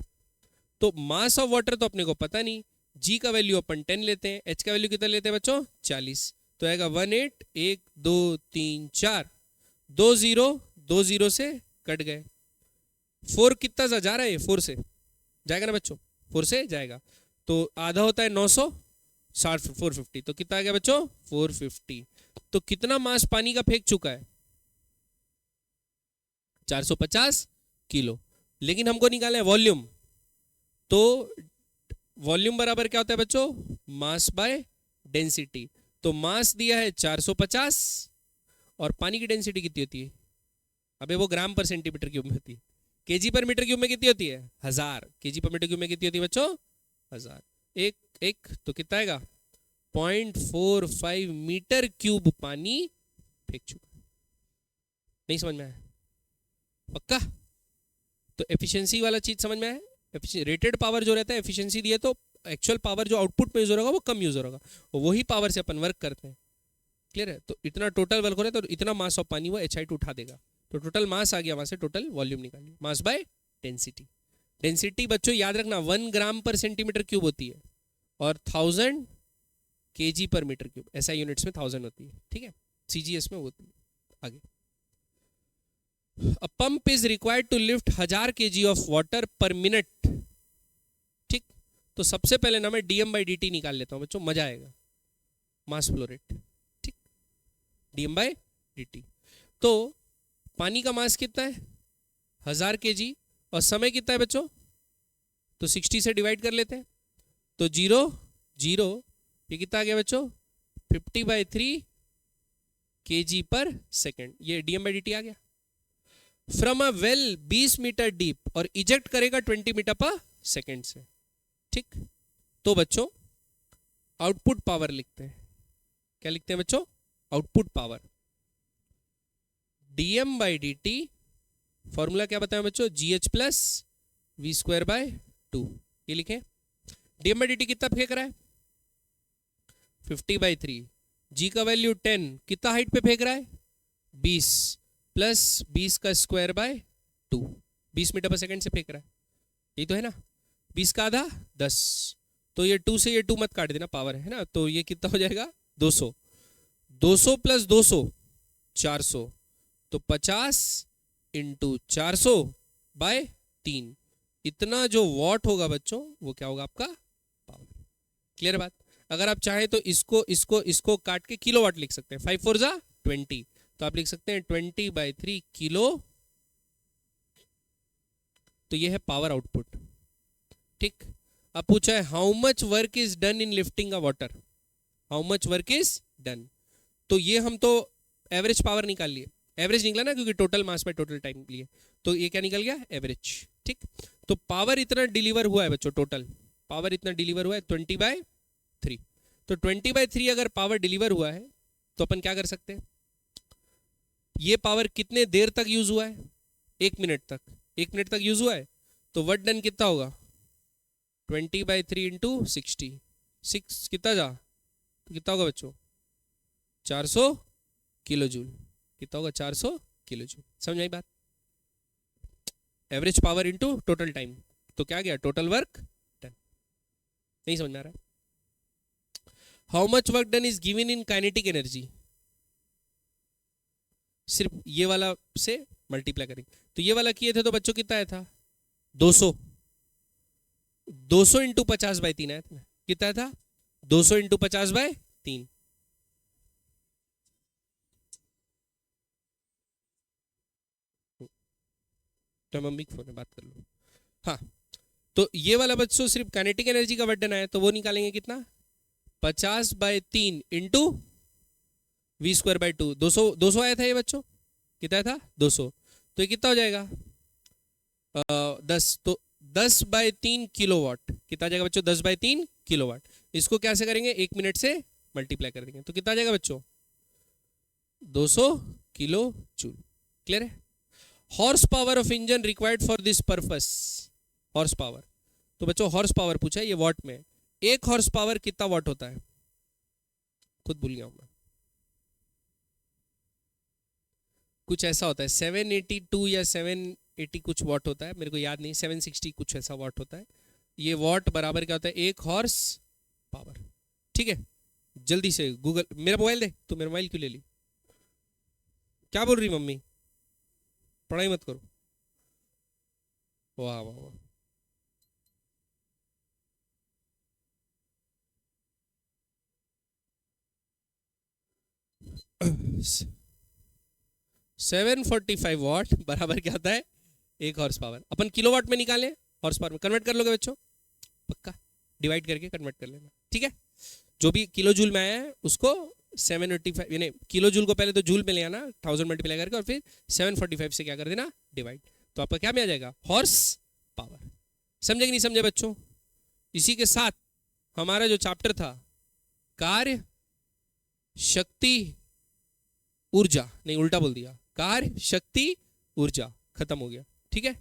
तो मास ऑफ वाटर तो अपने को पता नहीं, g का वैल्यू अपन 10 लेते हैं, h का वैल्यू कितना लेते हैं बच्चों, 40। तो आएगा 18, 1 2 3 4, 2 0 से कट गए। 4 कितना जा रहा है, ये 4 से जाएगा ना बच्चों, 4 से जाएगा। तो आधा होता है 900, 60 450, तो कितना आ गया बच्चों, 450। तो कितना मास पानी का फेंक चुका है, 450 किलो। लेकिन हमको निकालना है वॉल्यूम। तो वॉल्यूम बराबर क्या होता है बच्चों, मास बाय डेंसिटी। तो मास दिया है 450, और पानी की डेंसिटी कितनी होती है, अबे वो ग्राम पर सेंटीमीटर क्यूब में होती है। केजी पर मीटर क्यूब में कितनी होती है, 1000। केजी पर मीटर क्यूब में कितनी होती है बच्चों, 1000। एक तो कितना आएगा, 0.45 मीटर क्यूब पानी फेंक चुका। नहीं समझ में आया, पक्का। तो एफिशिएंसी वाला चीज समझ में आया। रेटेड पावर जो रहता है, एफिशिएंसी दिए तो एक्चुअल पावर जो आउटपुट में यूज हो रहा होगा वो कम यूज हो रहा होगा, वही पावर से अपन वर्क करते हैं। क्लियर है। तो इतना टोटल वर्क हो रहा है, तो इतना मास ऑफ पानी वो HI2 उठा देगा। तो टोटल मास आ गया, वहां से टोटल वॉल्यूम निकालिए, मास बाय डेंसिटी। डेंसिटी बच्चों याद रखना 1 ग्राम पर सेंटीमीटर क्यूब होती है, और 1000 kg पर मीटर क्यूब, SI यूनिट्स में 1000 होती है, ठीक है। CGS में होती है। आगे, A pump is required to lift 1000 kg of water per minute। ठीक। तो सबसे पहले ना मैं dm/dt निकाल लेता हूं बच्चों, मजा आएगा। मास फ्लो रेट, ठीक, dm/dt। तो पानी का मास कितना है, 1000 kg, और समय कितना है बच्चों, तो 60 से डिवाइड कर लेते हैं। तो 0 0, ये कितना आ गया बच्चों, 50/3 kg पर सेकेंड। ये dm/dt आ गया। From a well 20 metre deep, और इजेक्ट करेगा 20 मीटर पर सेकेंड से। ठीक। तो बच्चों आउटपुट पावर लिखते हैं, क्या लिखते हैं बच्चों, आउटपुट पावर। dm/dt फॉर्मूला क्या बताया बच्चों, GH plus v square by 2, ये लिखें। डीएम बाई डी टी कितना फेंक रहा है? 50/3। जी का वैल्यू 10, कितना हाइट पे फेंक रहा है? 20 प्लस 20 का स्क्वायर बाय 2, 20 मीटर पर सेकंड से फेंक रहा है, यही तो है ना। 20 का आधा 10, तो ये 2 से ये 2 मत काट देना, पावर है ना, तो ये कितना हो जाएगा? 200। 200 प्लस 200 400, तो 50 इंटू 400 बाय 3, इतना जो वॉट होगा बच्चों वो क्या होगा? आपका पावर। क्लियर बात? अगर आप चाहें तो इसको काट के किलोवाट लिख सकते हैं। 5 4 जा 20, तो आप लिख सकते हैं 20/3 किलो, तो ये है पावर आउटपुट। ठीक। अब पूछा है how much work is done in lifting a water, how much work is done, तो ये हम तो एवरेज पावर निकाल लिए, एवरेज निकला ना, क्योंकि total mass by total time लिए, तो ये क्या निकल गया? एवरेज। ठीक। तो पावर इतना डिलीवर हुआ है बच्चों, टोटल पावर इतना डिलीवर हुआ है 20/3, तो 20/3 अगर पावर डिलीवर हुआ है तो अपन क्या कर सकते हैं? ये पावर कितने देर तक यूज हुआ है? 1 मिनट तक, 1 मिनट तक यूज हुआ है, तो वर्क डन कितना होगा? 20/3 इंटू 60, 6 कितना जा, तो कितना होगा बच्चों? 400 किलो जूल। कितना होगा? 400 किलो जूल। समझ आई बात? Average power into total time, तो क्या गया? Total work done. नहीं समझ में आ रहा है? How much work done is given in kinetic energy, सिर्फ ये वाला से मल्टीप्लाई करेंगे, तो ये वाला किए थे तो बच्चों कितना आया था? 200, 200 इंटू 50/3 आया था, कितना था? 200 इंटू 50/3, तो मम्मी के फोन में बात कर लो। हाँ, तो ये वाला बच्चों सिर्फ काइनेटिक एनर्जी का वर्क डन आया, तो वो निकालेंगे कितना? 50/3 इंटू वी स्क्वायर बाय 2, 200 आया था ये बच्चों, कितना था? 200, तो ये कितना हो जाएगा? 10, तो 10/3 किलोवाट, कितना आ जाएगा बच्चों? 10/3 किलोवाट। इसको कैसे करेंगे? 1 मिनट से मल्टीप्लाई कर देंगे, तो कितना आ जाएगा बच्चों? 200 किलो जूल। क्लियर है? Horse power of engine required for this purpose, horse power, तो बच्चों हॉर्स पावर पूछा है, ये वॉट में, एक हॉर्स पावर कितना वॉट होता है? खुद भूल गया हूं मैं, कुछ ऐसा होता है 782 या 780 कुछ वॉट होता है, मेरे को याद नहीं, 760 कुछ ऐसा वॉट होता है। ये वॉट बराबर क्या होता है? एक हॉर्स पावर। ठीक है, जल्दी से गूगल, मेरा मोबाइल दे, तू मेरा मोबाइल क्यों ले ली? क्या बोल रही मम्मी? पढ़ाई मत करो। वाह वाह वाह, 745 वॉट बराबर क्या होता है? एक हॉर्स पावर। अपन किलोवाट में निकालें, हॉर्स पावर में कन्वर्ट कर लोगे बच्चों? पक्का डिवाइड करके कन्वर्ट कर लेना। ठीक है, जो भी किलो जूल में आया है उसको 785, यानी किलो जूल को पहले तो जूल में ले आना 1000 मल्टीप्लाई करके, और फिर 745 से क्या कर देना? डिवाइड, तो आपका क्या में आ जाएगा? Horse power. समझे कि नहीं समझे बच्चों? इसी के साथ हमारा जो चैप्टर था कार्य शक्ति ऊर्जा, नहीं उल्टा बोल दिया, कार्य शक्ति ऊर्जा, खत्म हो गया। ठीक है,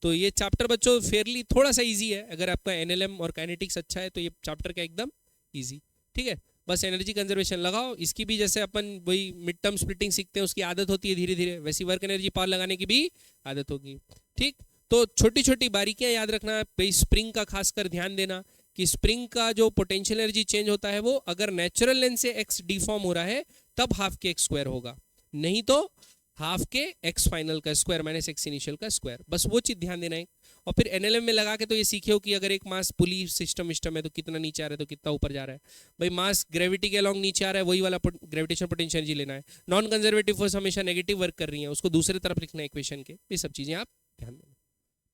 तो ये चैप्टर बच्चों फेयरली थोड़ा सा इजी है, अगर आपका एनएलएम और काइनेटिक्स अच्छा है तो ये चैप्टर का एकदम इजी। ठीक है, बस एनर्जी कंजर्वेशन लगाओ, इसकी भी जैसे अपन वही मिड टर्म स्प्लिटिंग सीखते हैं उसकी आदत होती है धीरे धीरे, वैसी वर्क एनर्जी पावर लगाने की भी आदत होगी। ठीक, तो छोटी छोटी बारीकियां याद रखना, भाई स्प्रिंग का खासकर ध्यान देना कि स्प्रिंग का जो पोटेंशियल एनर्जी चेंज होता है वो अगर नेचुरल लेंथ से एक्स डिफॉर्म हो रहा है तब हाफ के एक्स स्क्वायर होगा, नहीं तो हाफ के एक्स फाइनल का स्क्वायर माइनस एक्स इनिशियल का स्क्वायर, बस वो चीज ध्यान देना है। और फिर एनएलएम में लगा के तो ये सीखे हो कि अगर एक मास पुली सिस्टम है तो कितना नीचे आ रहा है तो कितना ऊपर जा रहा है, भाई मास ग्रेविटी के अलॉन्ग नीचे आ रहा है वही वाला ग्रेविटेशन पोटेंशियल एनर्जी लेना है। नॉन कंजर्वेटिव फोर्स हमेशा नेगेटिव वर्क कर रही है, उसको दूसरे तरफ लिखना है इक्वेशन के, ये सब चीजें आप ध्यान देना।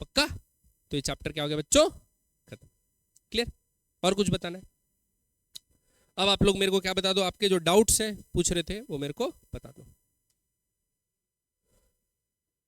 पक्का? तो ये चैप्टर क्या हो गया बच्चों? खत्म। क्लियर? और कुछ बताना है? अब आप लोग मेरे को क्या बता दो, आपके जो डाउट्स हैं पूछ रहे थे वो मेरे को बता दो।